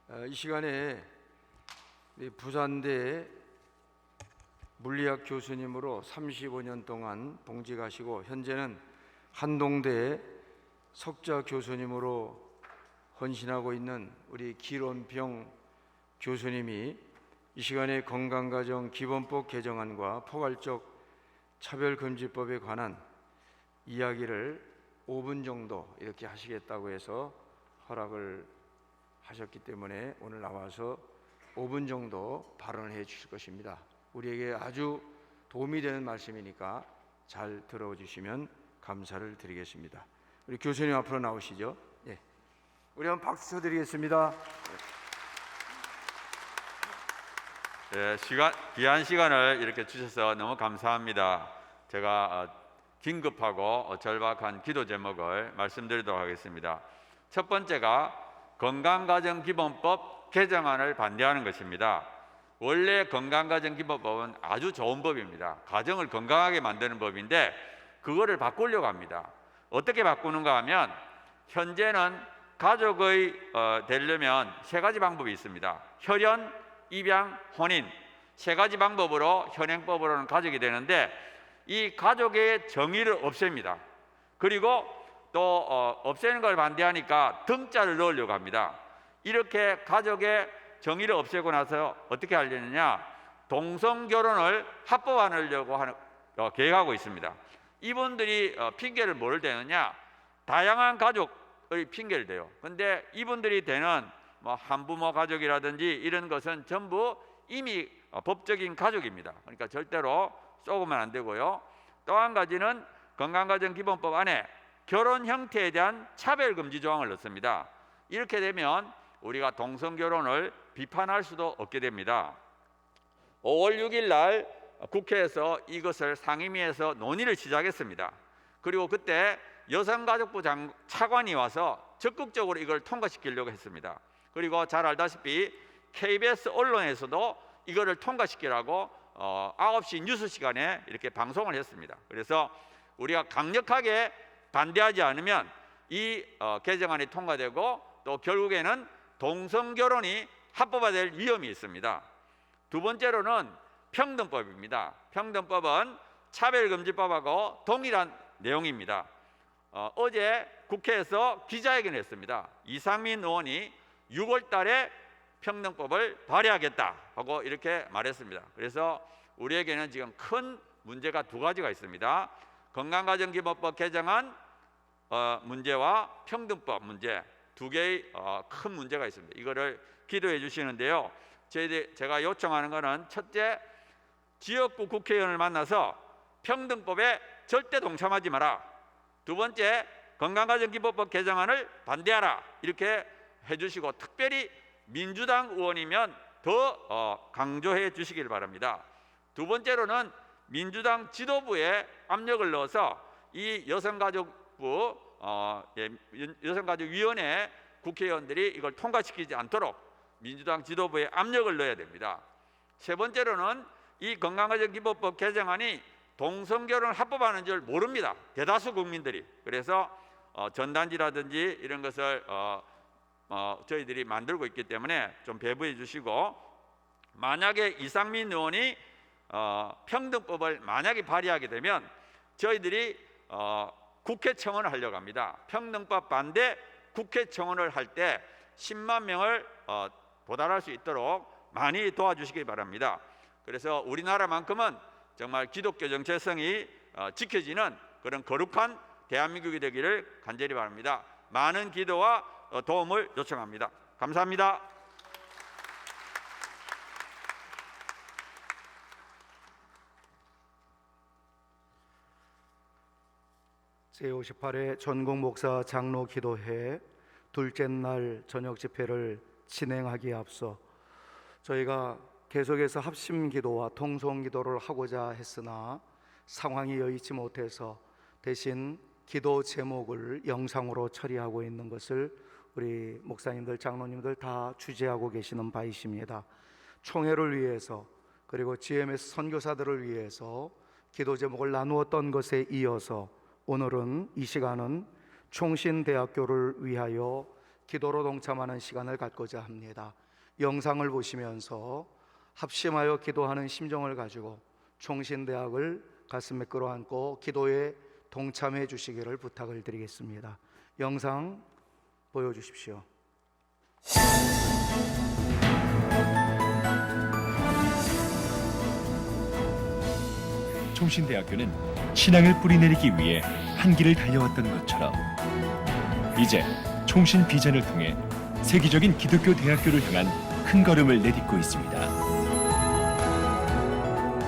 이 시간에 부산대 물리학 교수님으로 35년 동안 봉직하시고 현재는 한동대 석좌 교수님으로 헌신하고 있는 우리 기론병 교수님이 이 시간에 건강가정 기본법 개정안과 포괄적 차별금지법에 관한 이야기를 5분 정도 이렇게 하시겠다고 해서 허락을 하셨기 때문에 오늘 나와서 5분 정도 발언을 해 주실 것입니다. 우리에게 아주 도움이 되는 말씀이니까 잘 들어주시면 감사를 드리겠습니다. 우리 교수님 앞으로 나오시죠. 예. 우리 한번 박수 쳐드리겠습니다. 네, 귀한 시간을 이렇게 주셔서 너무 감사합니다. 제가 긴급하고 절박한 기도 제목을 말씀드리도록 하겠습니다. 첫 번째가 건강가정기본법 개정안을 반대하는 것입니다. 원래 건강가정기본법은 아주 좋은 법입니다. 가정을 건강하게 만드는 법인데 그거를 바꾸려고 합니다. 어떻게 바꾸는가 하면 현재는 가족의 되려면 세 가지 방법이 있습니다. 혈연, 입양, 혼인 세 가지 방법으로 현행법으로는 가족이 되는데 이 가족의 정의를 없앱니다. 그리고 또 없애는 걸 반대하니까 등자를 넣으려고 합니다. 이렇게 가족의 정의를 없애고 나서 어떻게 하려느냐, 동성결혼을 합법화하려고 계획하고 있습니다. 이분들이 핑계를 뭘 대느냐, 다양한 가족의 핑계를 대요. 근데 이분들이 대는 뭐 한부모 가족이라든지 이런 것은 전부 이미 법적인 가족입니다. 그러니까 절대로 쏘으면 안 되고요. 또 한 가지는 건강가정기본법 안에 결혼 형태에 대한 차별금지 조항을 넣습니다. 이렇게 되면 우리가 동성결혼을 비판할 수도 없게 됩니다. 5월 6일 날 국회에서 이것을 상임위에서 논의를 시작했습니다. 그리고 그때 여성가족부 차관이 와서 적극적으로 이걸 통과시키려고 했습니다. 그리고 잘 알다시피 KBS 언론에서도 이거를 통과시키라고 9시 뉴스 시간에 이렇게 방송을 했습니다. 그래서 우리가 강력하게 반대하지 않으면 이 개정안이 통과되고 또 결국에는 동성결혼이 합법화될 위험이 있습니다. 두 번째로는 평등법입니다. 평등법은 차별금지법하고 동일한 내용입니다. 어제 국회에서 기자회견을 했습니다. 이상민 의원이 6월 달에 평등법을 발의하겠다 하고 이렇게 말했습니다. 그래서 우리에게는 지금 큰 문제가 두 가지가 있습니다. 건강가정기본법 개정안 문제와 평등법 문제 두 개의 큰 문제가 있습니다. 이거를 기도해 주시는데요. 제가 요청하는 것은 첫째, 지역구 국회의원을 만나서 평등법에 절대 동참하지 마라. 두 번째, 건강가정기본법 개정안을 반대하라. 이렇게 해주시고 특별히 민주당 의원이면 더 강조해 주시길 바랍니다. 두 번째로는 민주당 지도부에 압력을 넣어서 이 여성가족부 여성가족위원회 국회의원들이 이걸 통과시키지 않도록 민주당 지도부에 압력을 넣어야 됩니다. 세 번째로는 이 건강가정기본법 개정안이 동성결혼을 합법화하는 줄 모릅니다. 대다수 국민들이. 그래서 전단지라든지 이런 것을 저희들이 만들고 있기 때문에 좀 배부해 주시고, 만약에 이상민 의원이 평등법을 만약에 발의하게 되면 저희들이 국회 청원을 하려고 합니다. 평등법 반대 국회 청원을 할 때 10만 명을 도달할 수 있도록 많이 도와주시기 바랍니다. 그래서 우리나라만큼은 정말 기독교 정체성이 지켜지는 그런 거룩한 대한민국이 되기를 간절히 바랍니다. 많은 기도와 도움을 요청합니다. 감사합니다. 제58회 전국목사 장로 기도회 둘째 날 저녁 집회를 진행하기에 앞서 저희가 계속해서 합심 기도와 통성 기도를 하고자 했으나 상황이 여의치 못해서 대신 기도 제목을 영상으로 처리하고 있는 것을 우리 목사님들, 장로님들 다 주재하고 계시는 바이십니다. 총회를 위해서 그리고 GMS 선교사들을 위해서 기도 제목을 나누었던 것에 이어서 오늘은 이 시간은 총신대학교를 위하여 기도로 동참하는 시간을 갖고자 합니다. 영상을 보시면서 합심하여 기도하는 심정을 가지고 총신대학을 가슴에 끌어안고 기도에 동참해 주시기를 부탁을 드리겠습니다. 영상 보여주십시오. 총신대학교는 신앙을 뿌리내리기 위해 한 길을 달려왔던 것처럼 이제 총신 비전을 통해 세계적인 기독교 대학교를 향한 큰 걸음을 내딛고 있습니다.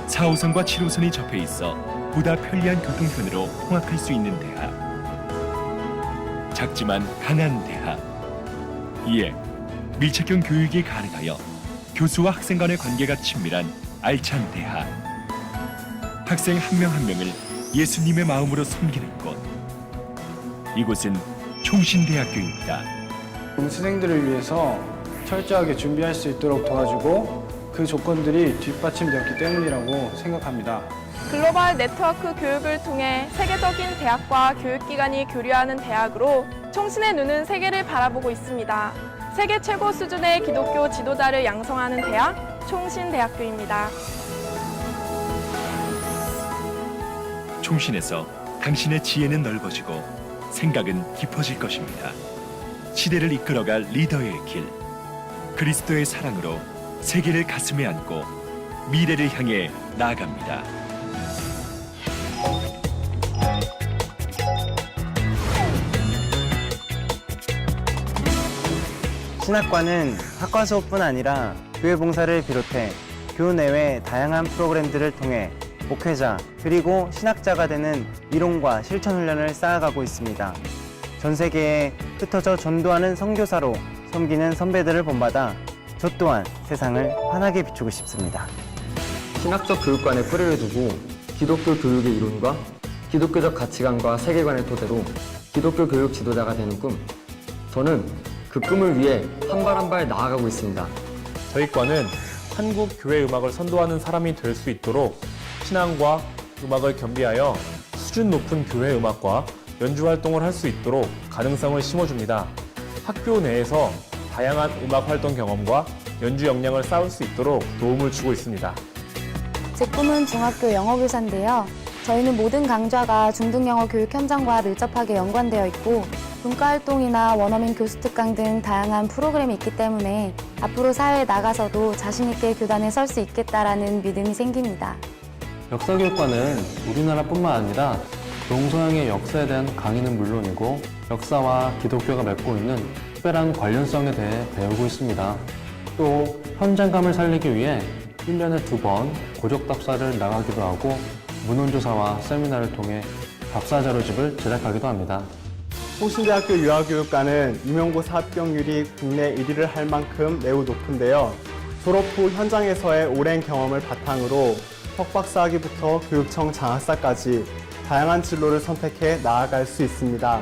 4호선과 7호선이 접해 있어 보다 편리한 교통편으로 통학할 수 있는 대학. 작지만 강한 대학. 이에 밀착형 교육이 가능하여 교수와 학생 간의 관계가 친밀한 알찬 대학. 학생 한 명 한 명을 예수님의 마음으로 섬기는 곳. 이곳은 총신대학교입니다. 수생들을 위해서 철저하게 준비할 수 있도록 도와주고 그 조건들이 뒷받침되었기 때문이라고 생각합니다. 글로벌 네트워크 교육을 통해 세계적인 대학과 교육기관이 교류하는 대학으로 총신의 눈은 세계를 바라보고 있습니다. 세계 최고 수준의 기독교 지도자를 양성하는 대학, 총신대학교입니다. 총신에서 당신의 지혜는 넓어지고 생각은 깊어질 것입니다. 시대를 이끌어갈 리더의 길, 그리스도의 사랑으로 세계를 가슴에 안고 미래를 향해 나아갑니다. 신학과는 학과 수업뿐 아니라 교회 봉사를 비롯해 교내외 다양한 프로그램들을 통해 목회자 그리고 신학자가 되는 이론과 실천 훈련을 쌓아가고 있습니다. 전 세계에 흩어져 전도하는 선교사로 섬기는 선배들을 본받아 저 또한 세상을 환하게 비추고 싶습니다. 신학적 교육관에 뿌리를 두고 기독교 교육의 이론과 기독교적 가치관과 세계관을 토대로 기독교 교육 지도자가 되는 꿈. 저는 그 꿈을 위해 한 발 한 발 나아가고 있습니다. 저희 과는 한국 교회 음악을 선도하는 사람이 될 수 있도록 신앙과 음악을 겸비하여 수준 높은 교회 음악과 연주 활동을 할 수 있도록 가능성을 심어줍니다. 학교 내에서 다양한 음악 활동 경험과 연주 역량을 쌓을 수 있도록 도움을 주고 있습니다. 제 꿈은 중학교 영어교사인데요. 저희는 모든 강좌가 중등영어 교육 현장과 밀접하게 연관되어 있고 문과활동이나 원어민 교수 특강 등 다양한 프로그램이 있기 때문에 앞으로 사회에 나가서도 자신 있게 교단에 설 수 있겠다라는 믿음이 생깁니다. 역사교육과는 우리나라뿐만 아니라 동서양의 역사에 대한 강의는 물론이고 역사와 기독교가 맺고 있는 특별한 관련성에 대해 배우고 있습니다. 또 현장감을 살리기 위해 1년에 2번 고적답사를 나가기도 하고 문헌조사와 세미나를 통해 답사 자료집을 제작하기도 합니다. 총신대학교 유아교육과는 임용고사 합격률이 국내 1위를 할 만큼 매우 높은데요. 졸업 후 현장에서의 오랜 경험을 바탕으로 석박사학위부터 교육청 장학사까지 다양한 진로를 선택해 나아갈 수 있습니다.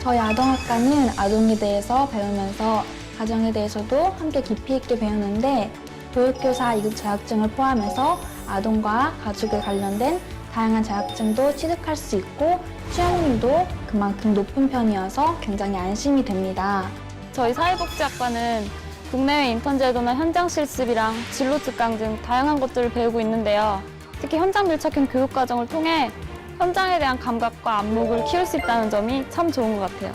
저희 아동학과는 아동에 대해서 배우면서 가정에 대해서도 함께 깊이 있게 배우는데 교육교사 2급 자격증을 포함해서 아동과 가족에 관련된 다양한 자격증도 취득할 수 있고 취업률도 그만큼 높은 편이어서 굉장히 안심이 됩니다. 저희 사회복지학과는 국내외 인턴 제도나 현장 실습이랑 진로 특강 등 다양한 것들을 배우고 있는데요. 특히 현장 밀착형 교육 과정을 통해 현장에 대한 감각과 안목을 키울 수 있다는 점이 참 좋은 것 같아요.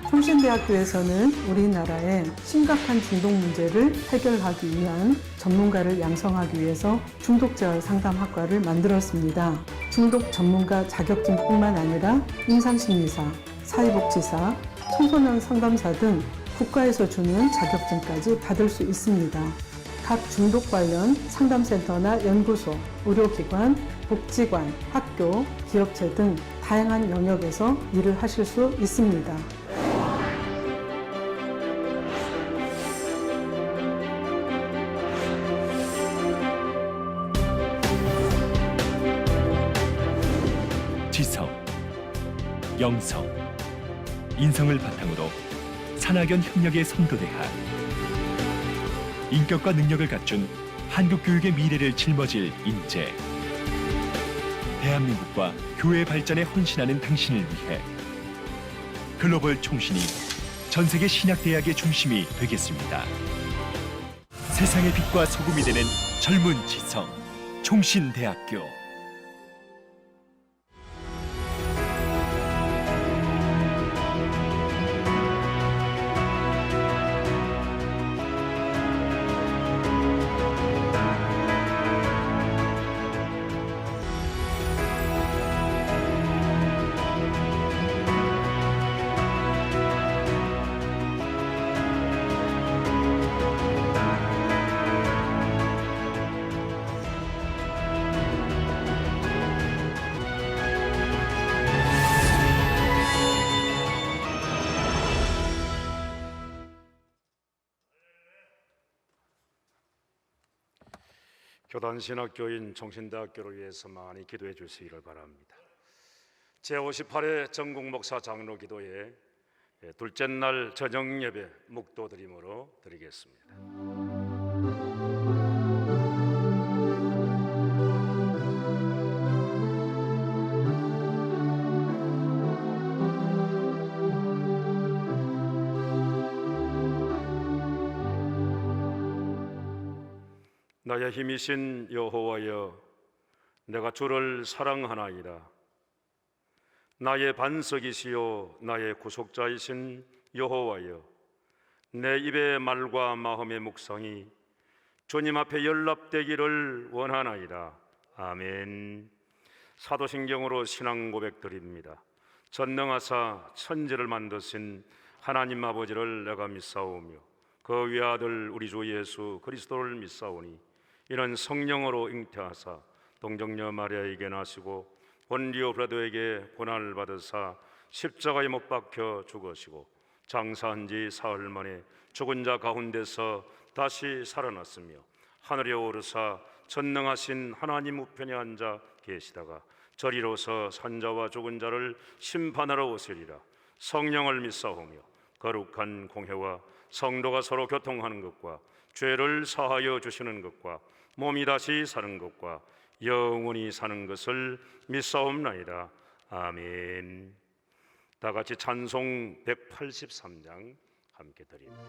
총신대학교에서는 우리나라의 심각한 중독 문제를 해결하기 위한 전문가를 양성하기 위해서 중독재활 상담학과를 만들었습니다. 중독 전문가 자격증뿐만 아니라 임상심리사, 사회복지사, 청소년 상담사 등 국가에서 주는 자격증까지 받을 수 있습니다. 각 중독 관련 상담센터나 연구소, 의료기관, 복지관, 학교, 기업체 등 다양한 영역에서 일을 하실 수 있습니다. 지성, 영성, 인성을 바탕으로 산학연 협력의 선도대학. 인격과 능력을 갖춘 한국 교육의 미래를 짊어질 인재. 대한민국과 교회 발전에 헌신하는 당신을 위해 글로벌 총신이 전 세계 신약대학의 중심이 되겠습니다. 세상의 빛과 소금이 되는 젊은 지성, 총신대학교. 교단신학교인 총신대학교를 위해서 많이 기도해 주시기를 바랍니다. 제58회 전국목사 장로 기도회 둘째 날 저녁 예배 묵도드림으로 드리겠습니다. 나의 힘이신 여호와여, 내가 주를 사랑하나이다. 나의 반석이시요 나의 구속자이신 여호와여, 내 입의 말과 마음의 묵상이 주님 앞에 연락되기를 원하나이다. 아멘. 사도신경으로 신앙 고백드립니다. 전능하사 천지를 만드신 하나님 아버지를 내가 믿사오며 그 외아들 우리 주 예수 그리스도를 믿사오니 이는 성령으로 잉태하사 동정녀 마리아에게 나시고 본디오 빌라도에게 고난을 받으사 십자가에 못 박혀 죽으시고 장사한 지 사흘 만에 죽은 자 가운데서 다시 살아났으며 하늘에 오르사 전능하신 하나님 우편에 앉아 계시다가 저리로서 산자와 죽은 자를 심판하러 오시리라. 성령을 믿사오며 거룩한 공회와 성도가 서로 교통하는 것과 죄를 사하여 주시는 것과 몸이 다시 사는 것과 영원히 사는 것을 믿사옵나이다. 아멘. 다 같이 찬송 183장 함께 드립니다.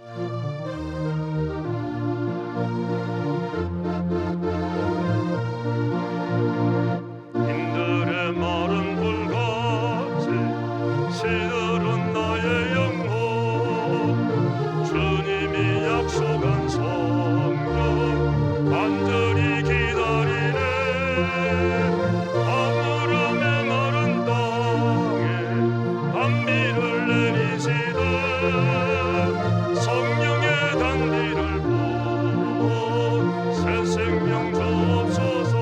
인들의 마른 불같이 시들은 나의 영혼, 주님이 약속한 성령 간절히 기다리네. 아무름의 마른 땅에 단비를 내리시되 성령의 단비를 부어 새 생명 주옵소서.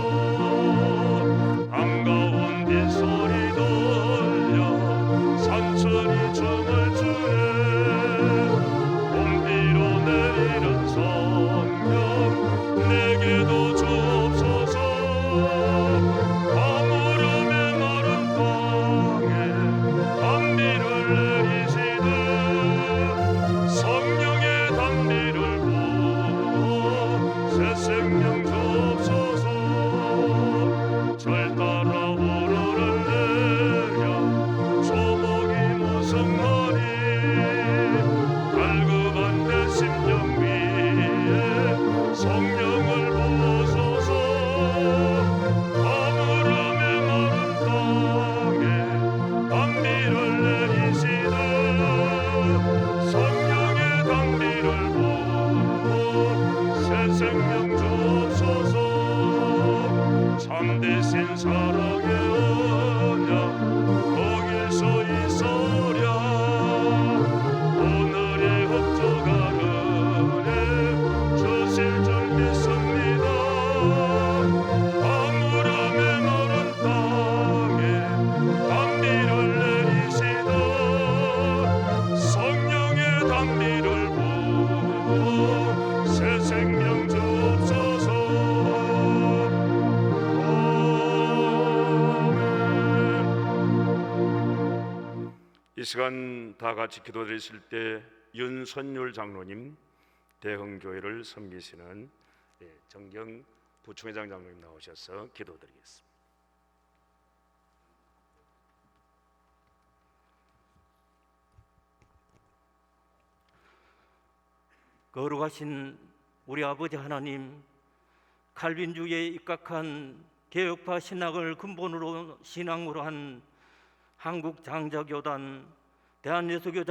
반가운 빗소리 들려 산천이 춤을 추네. 봄비로 내리는 성령 내게도 주옵소서. 아무름의 마른 땅에 단비를 내리시되 성령의 단비를 부어 새 생명 주옵소서. 절 따라 오르를 내려 조목이 무성하니 달급한 내 심령 위에 성령을 부어소서. 아무름의 마른 땅에 단비를 내리시되 성령의 단비를 부어 새 생명 주옵소서. 참되신 사랑의 언약 거길 수 있으랴. 오늘의 흡족한 은혜 주실 줄 믿습니다. 아무름의 마른 땅에 단비를 내리시되 성령의 단비를 부어 새 생명 주옵소서. 이 시간 다 같이 기도드리실 때 윤선율 장로님, 대흥교회를 섬기시는 정경 부총회장 장로님 나오셔서 기도드리겠습니다. 거룩하신 우리 아버지 하나님, 칼빈주의에 입각한 개혁파 신학을 근본으로 신앙으로 한 한국 장자교단 대한예수교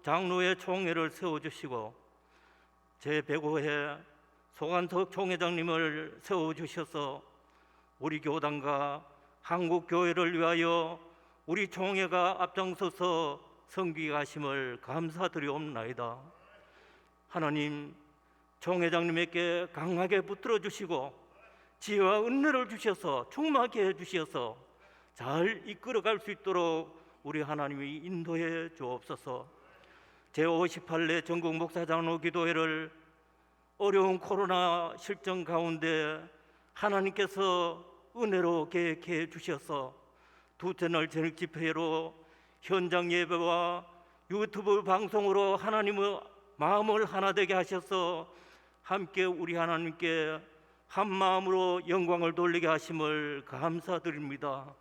장로회 총회를 세워주시고 제105회 소관석 총회장님을 세워주셔서 우리 교단과 한국 교회를 위하여 우리 총회가 앞장서서 섬기가심을 감사드리옵나이다. 하나님, 총회장님에게 강하게 붙들어 주시고 지혜와 은혜를 주셔서 충만하게 해주셔서 잘 이끌어갈 수 있도록 우리 하나님이 인도해 주옵소서. 제58회 전국 목사장로 기도회를 어려운 코로나 실정 가운데 하나님께서 은혜로 계획해 주셔서 두 채널 저녁 집회로 현장 예배와 유튜브 방송으로 하나님의 마음을 하나 되게 하셔서 함께 우리 하나님께 한 마음으로 영광을 돌리게 하심을 감사드립니다.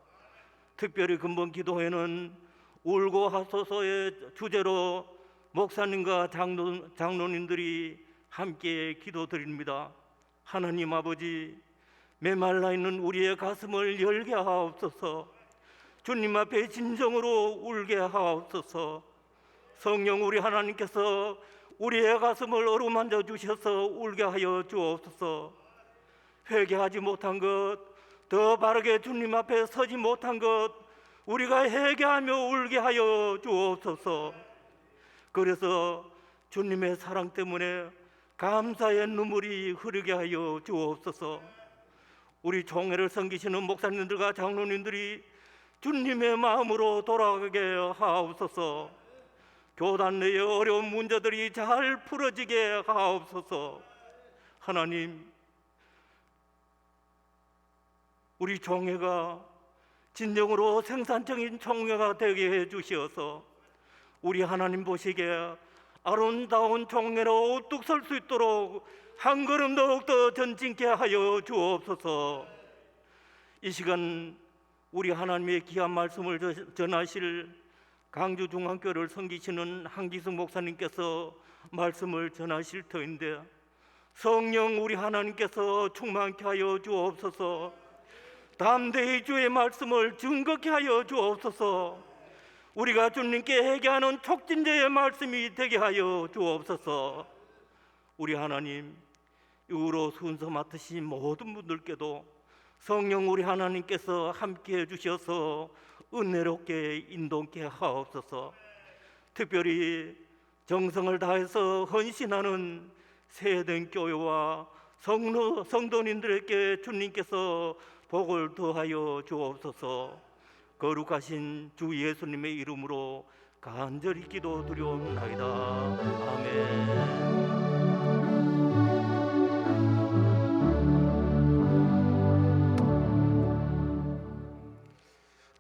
특별히 근본 기도회는 울고 하소서의 주제로 목사님과 장로님들이 함께 기도드립니다. 하나님 아버지, 메말라 있는 우리의 가슴을 열게 하옵소서. 주님 앞에 진정으로 울게 하옵소서. 성령 우리 하나님께서 우리의 가슴을 어루만져 주셔서 울게 하여 주옵소서. 회개하지 못한 것, 더 바르게 주님 앞에 서지 못한 것, 우리가 회개하며 울게 하여 주옵소서. 그래서 주님의 사랑 때문에 감사의 눈물이 흐르게 하여 주옵소서. 우리 총회를 섬기시는 목사님들과 장로님들이 주님의 마음으로 돌아가게 하옵소서. 교단 내의 어려운 문제들이 잘 풀어지게 하옵소서. 하나님, 우리 총회가 진정으로 생산적인 총회가 되게 해주시어서 우리 하나님 보시기에 아름다운 총회로 우뚝 설 수 있도록 한 걸음 더욱더 전진케 하여 주옵소서. 이 시간 우리 하나님의 귀한 말씀을 전하실 강주중앙교를 섬기시는 한기숙 목사님께서 말씀을 전하실 터인데 성령 우리 하나님께서 충만케 하여 주옵소서. 담대히 주의 말씀을 증거케 하여 주옵소서. 우리가 주님께 회개하는 촉진제의 말씀이 되게 하여 주옵소서. 우리 하나님, 이후로 순서 맡으신 모든 분들께도 성령 우리 하나님께서 함께해 주셔서 은혜롭게 인도케 하옵소서. 특별히 정성을 다해서 헌신하는 세된 교회와 성도님들에게 주님께서 복을 더하여 주옵소서. 거룩하신 주 예수님의 이름으로 간절히 기도드리옵나이다. 아멘.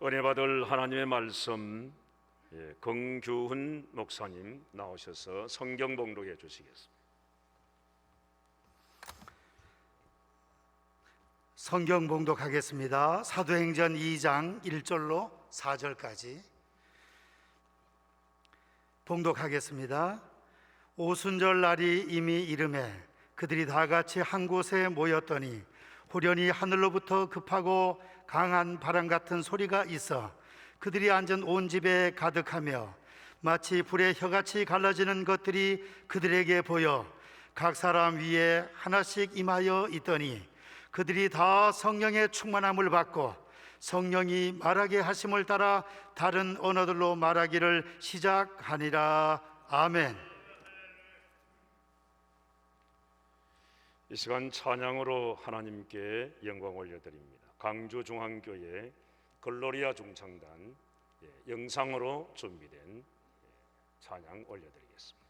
은혜 받을 하나님의 말씀, 긍규훈 목사님 나오셔서 성경 봉독해 주시겠습니다. 성경 봉독하겠습니다. 사도행전 2장 1절로 4절까지 봉독하겠습니다. 오순절 날이 이미 이르매 그들이 다 같이 한 곳에 모였더니 후련히 하늘로부터 급하고 강한 바람 같은 소리가 있어 그들이 앉은 온 집에 가득하며 마치 불의 혀같이 갈라지는 것들이 그들에게 보여 각 사람 위에 하나씩 임하여 있더니 그들이 다 성령의 충만함을 받고 성령이 말하게 하심을 따라 다른 언어들로 말하기를 시작하니라. 아멘. 이 시간 찬양으로 하나님께 영광 올려드립니다. 강주중앙교회 글로리아 중창단 영상으로 준비된 찬양 올려드리겠습니다.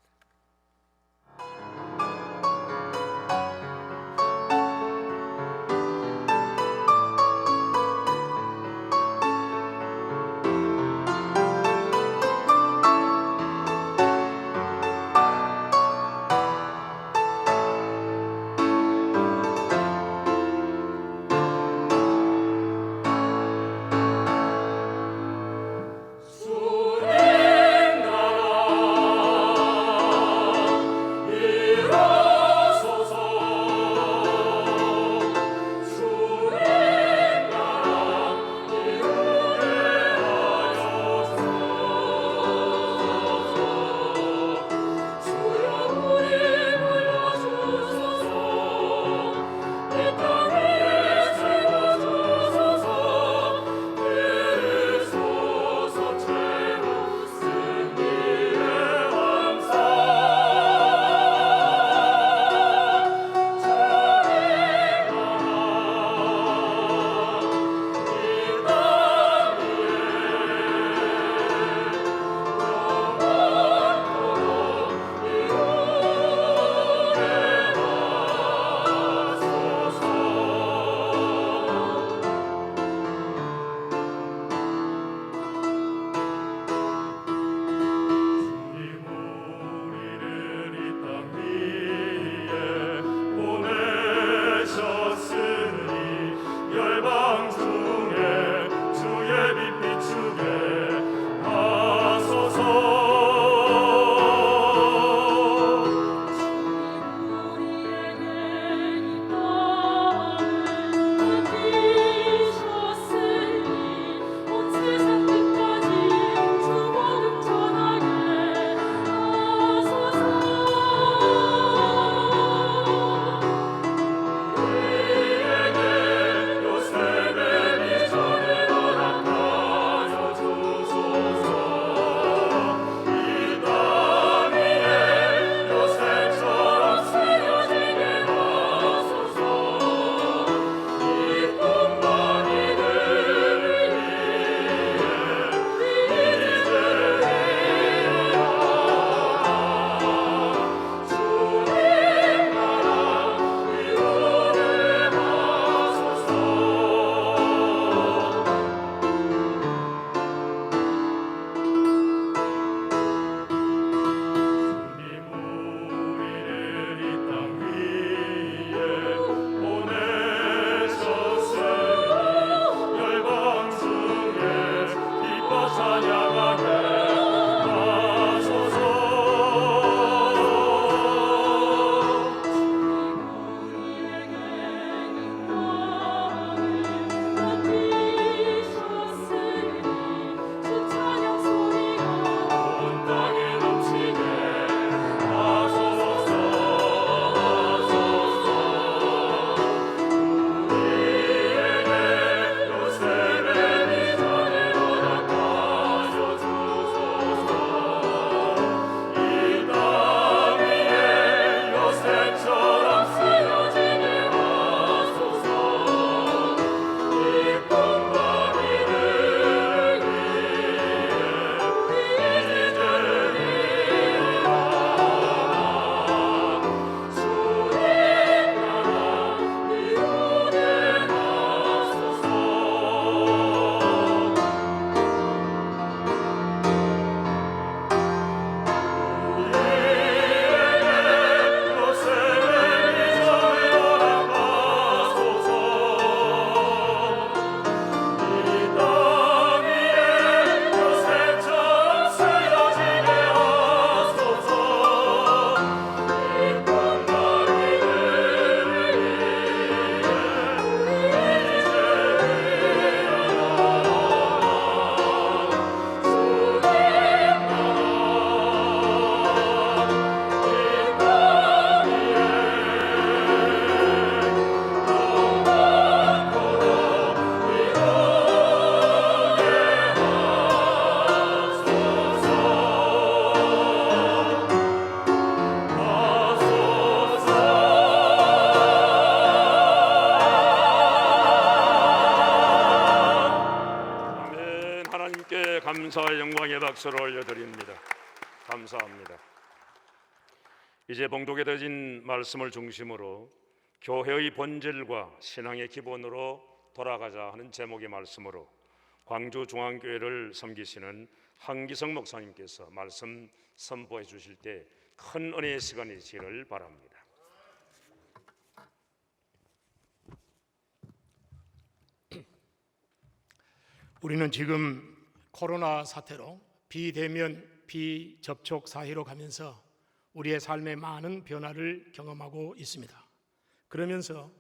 수행하라 감사와 영광의 박수를 올려드립니다. 감사합니다. 이제 봉독에 드린 말씀을 중심으로 교회의 본질과 신앙의 기본으로 돌아가자 하는 제목의 말씀으로 광주중앙교회를 섬기시는 한기성 목사님께서 말씀 선포해 주실 때 큰 은혜의 시간이 되기를 바랍니다. 우리는 지금 코로나 사태로 비대면, 비접촉 사회로 가면서 우리의 삶에 많은 변화를 경험하고 있습니다. 그러면서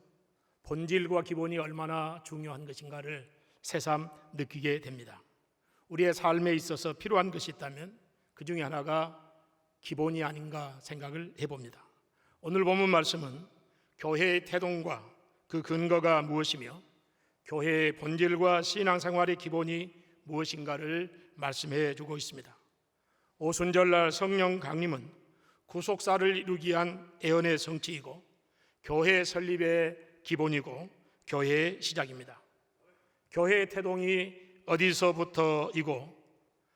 본질과 기본이 얼마나 중요한 것인가를 새삼 느끼게 됩니다. 우리의 삶에 있어서 필요한 것이 있다면 그 중에 하나가 기본이 아닌가 생각을 해봅니다. 오늘 본문 말씀은 교회의 태동과 그 근거가 무엇이며 교회의 본질과 신앙생활의 기본이 무엇인가를 말씀해 주고 있습니다. 오순절날 성령 강림은 구속사를 이루기 위한 애언의 성취이고 교회 설립의 기본이고 교회의 시작입니다. 교회의 태동이 어디서부터이고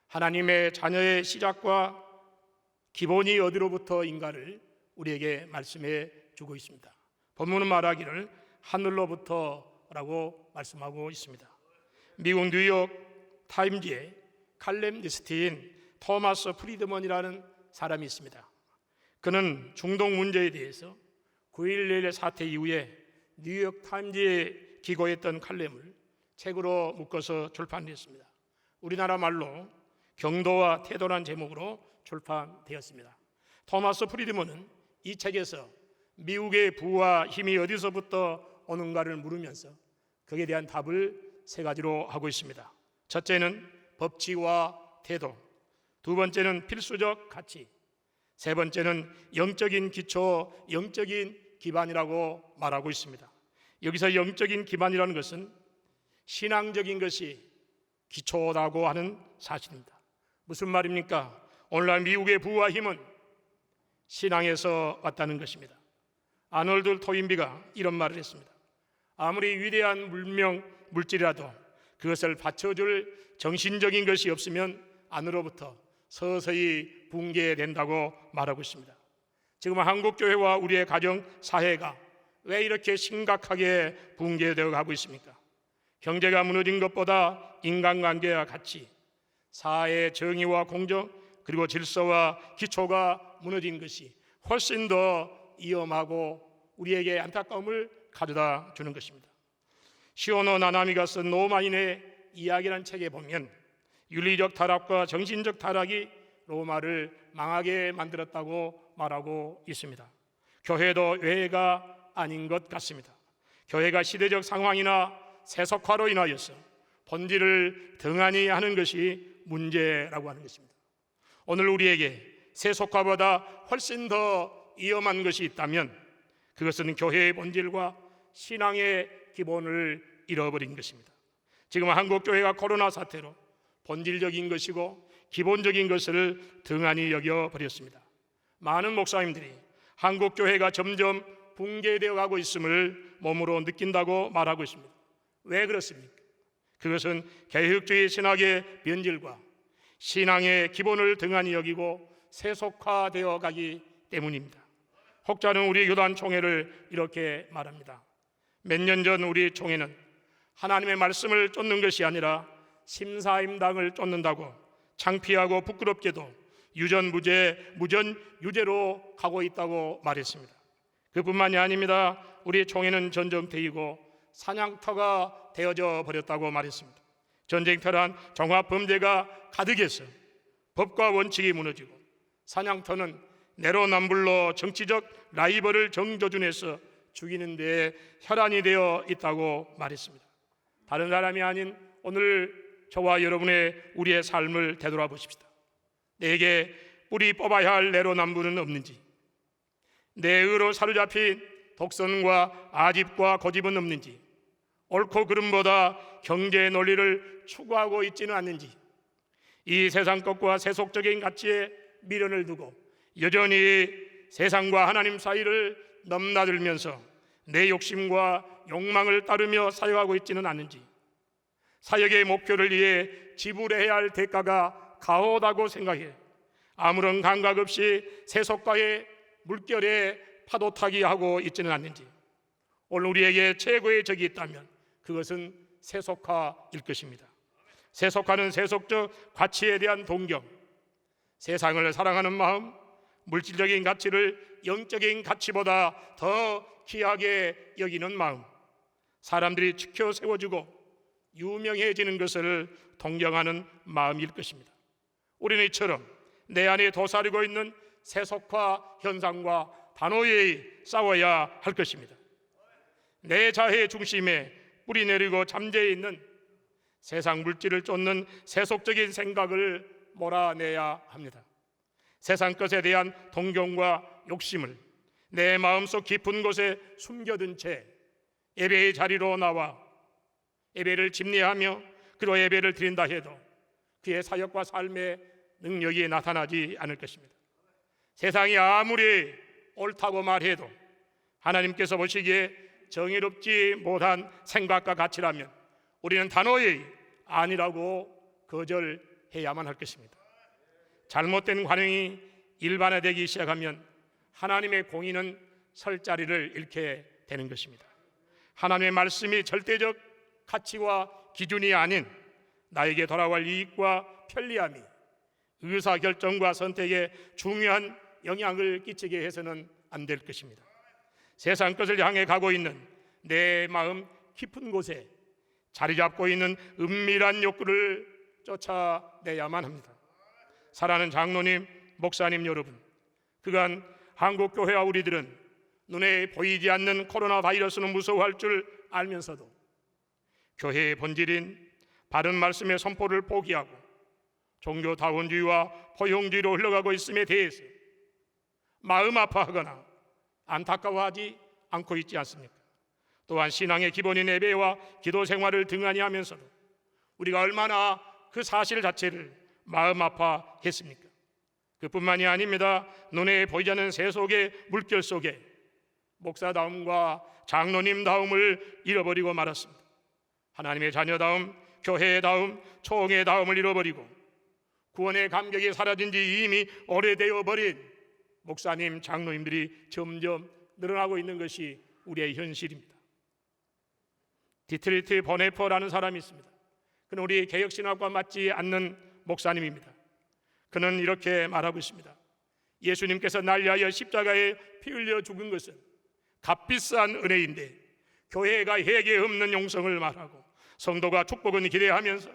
하나님의 자녀의 시작과 기본이 어디로부터인가를 우리에게 말씀해 주고 있습니다. 본문은 말하기를 하늘로부터라고 말씀하고 있습니다. 미국 뉴욕 타임즈에 칼럼니스트인 토마스 프리드먼이라는 사람이 있습니다. 그는 중동 문제에 대해서 9.11 사태 이후에 뉴욕 타임즈에 기고했던 칼럼을 책으로 묶어서 출판했습니다. 우리나라 말로 경도와 태도란 제목으로 출판되었습니다. 토마스 프리드먼은 이 책에서 미국의 부와 힘이 어디서부터 오는가를 물으면서 거기에 대한 답을 세 가지로 하고 있습니다. 첫째는 법치와 태도, 두 번째는 필수적 가치, 세 번째는 영적인 기초, 영적인 기반이라고 말하고 있습니다. 여기서 영적인 기반이라는 것은 신앙적인 것이 기초라고 하는 사실입니다. 무슨 말입니까? 오늘날 미국의 부와 힘은 신앙에서 왔다는 것입니다. 아놀드 토인비가 이런 말을 했습니다. 아무리 위대한 물질이라도 그것을 받쳐줄 정신적인 것이 없으면 안으로부터 서서히 붕괴된다고 말하고 있습니다. 지금 한국교회와 우리의 가정, 사회가 왜 이렇게 심각하게 붕괴되어 가고 있습니까? 경제가 무너진 것보다 인간관계와 가치, 사회의 정의와 공정, 그리고 질서와 기초가 무너진 것이 훨씬 더 위험하고 우리에게 안타까움을 가져다 주는 것입니다. 시오노 나나미가 쓴 노마인의 이야기라는 책에 보면 윤리적 타락과 정신적 타락이 로마를 망하게 만들었다고 말하고 있습니다. 교회도 외가 아닌 것 같습니다. 교회가 시대적 상황이나 세속화로 인하여서 본질을 등한히 하는 것이 문제라고 하는 것입니다. 오늘 우리에게 세속화보다 훨씬 더 위험한 것이 있다면 그것은 교회의 본질과 신앙의 기본을 잃어버린 것입니다. 지금 한국교회가 코로나 사태로 본질적인 것이고 기본적인 것을 등한히 여겨버렸습니다. 많은 목사님들이 한국교회가 점점 붕괴되어 가고 있음을 몸으로 느낀다고 말하고 있습니다. 왜 그렇습니까? 그것은 개혁주의 신학의 변질과 신앙의 기본을 등한히 여기고 세속화되어 가기 때문입니다. 혹자는 우리 교단 총회를 이렇게 말합니다. 몇 년 전 우리 총회는 하나님의 말씀을 쫓는 것이 아니라 심사임당을 쫓는다고 창피하고 부끄럽게도 유전무죄, 무전유죄로 가고 있다고 말했습니다. 그뿐만이 아닙니다. 우리 총회는 전쟁터이고 사냥터가 되어져 버렸다고 말했습니다. 전쟁터란 종합범죄가 가득해서 법과 원칙이 무너지고 사냥터는 내로남불로 정치적 라이벌을 정조준해서 죽이는 데 혈안이 되어 있다고 말했습니다. 다른 사람이 아닌 오늘 저와 여러분의 우리의 삶을 되돌아보십시다. 내게 뿌리 뽑아야 할 내로남불은 없는지, 내 의로 사로잡힌 독선과 아집과 고집은 없는지, 옳고 그름보다 경제의 논리를 추구하고 있지는 않는지, 이 세상 것과 세속적인 가치에 미련을 두고 여전히 세상과 하나님 사이를 넘나들면서 내 욕심과 욕망을 따르며 살아가고 있지는 않는지, 사역의 목표를 위해 지불해야 할 대가가 가하다고 생각해 아무런 감각 없이 세속과의 물결에 파도 타기 하고 있지는 않는지, 오늘 우리에게 최고의 적이 있다면 그것은 세속화일 것입니다. 세속화는 세속적 가치에 대한 동경, 세상을 사랑하는 마음, 물질적인 가치를 영적인 가치보다 더 귀하게 여기는 마음, 사람들이 지켜 세워주고 유명해지는 것을 동경하는 마음일 것입니다. 우리는 이처럼 내 안에 도사리고 있는 세속화 현상과 단호히 싸워야 할 것입니다. 내 자해 중심에 뿌리 내리고 잠재해 있는 세상 물질을 쫓는 세속적인 생각을 몰아내야 합니다. 세상 것에 대한 동경과 욕심을 내 마음속 깊은 곳에 숨겨둔 채 예배의 자리로 나와 예배를 집례하며 그로 예배를 드린다 해도 그의 사역과 삶의 능력이 나타나지 않을 것입니다. 세상이 아무리 옳다고 말해도 하나님께서 보시기에 정의롭지 못한 생각과 가치라면 우리는 단호히 아니라고 거절해야만 할 것입니다. 잘못된 관행이 일반화되기 시작하면 하나님의 공의는 설 자리를 잃게 되는 것입니다. 하나님의 말씀이 절대적 가치와 기준이 아닌 나에게 돌아올 이익과 편리함이 의사결정과 선택에 중요한 영향을 끼치게 해서는 안 될 것입니다. 세상 것을 향해 가고 있는 내 마음 깊은 곳에 자리 잡고 있는 은밀한 욕구를 쫓아내야만 합니다. 사랑하는 장로님, 목사님 여러분, 그간 한국교회와 우리들은 눈에 보이지 않는 코로나 바이러스는 무서워할 줄 알면서도 교회의 본질인 바른 말씀의 선포를 포기하고 종교다원주의와 포용주의로 흘러가고 있음에 대해서 마음 아파하거나 안타까워하지 않고 있지 않습니까? 또한 신앙의 기본인 예배와 기도 생활을 등한히 하면서도 우리가 얼마나 그 사실 자체를 마음 아파했습니까? 그뿐만이 아닙니다. 눈에 보이지 않는 세속의 물결 속에 목사다움과 장로님다움을 잃어버리고 말았습니다. 하나님의 자녀다움, 교회다움, 총회다움을 잃어버리고 구원의 감격이 사라진 지 이미 오래되어 버린 목사님, 장로님들이 점점 늘어나고 있는 것이 우리의 현실입니다. 디트리트 보네퍼라는 사람이 있습니다. 그는 우리 개혁신학과 맞지 않는 목사님입니다. 그는 이렇게 말하고 있습니다. 예수님께서 날 위하여 십자가에 피 흘려 죽은 것은 값비싼 은혜인데 교회가 회개 없는 용성을 말하고 성도가 축복은 기대하면서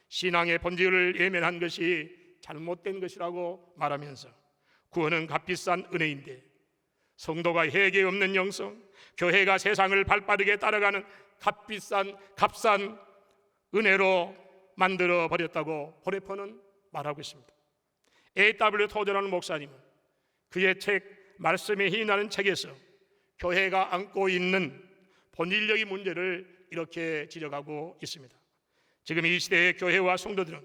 신앙의 본질을 외면한 것이 잘못된 것이라고 말하면서 구원은 값비싼 은혜인데 성도가 회개 없는 영성, 교회가 세상을 발빠르게 따라가는 값싼 은혜로 만들어 버렸다고 보네퍼는 말하고 있습니다. A.W. 토저라는 목사님은 그의 책 말씀에 힘나는 책에서 교회가 안고 있는 본질적인 문제를 이렇게 지적하고 있습니다. 지금 이 시대의 교회와 성도들은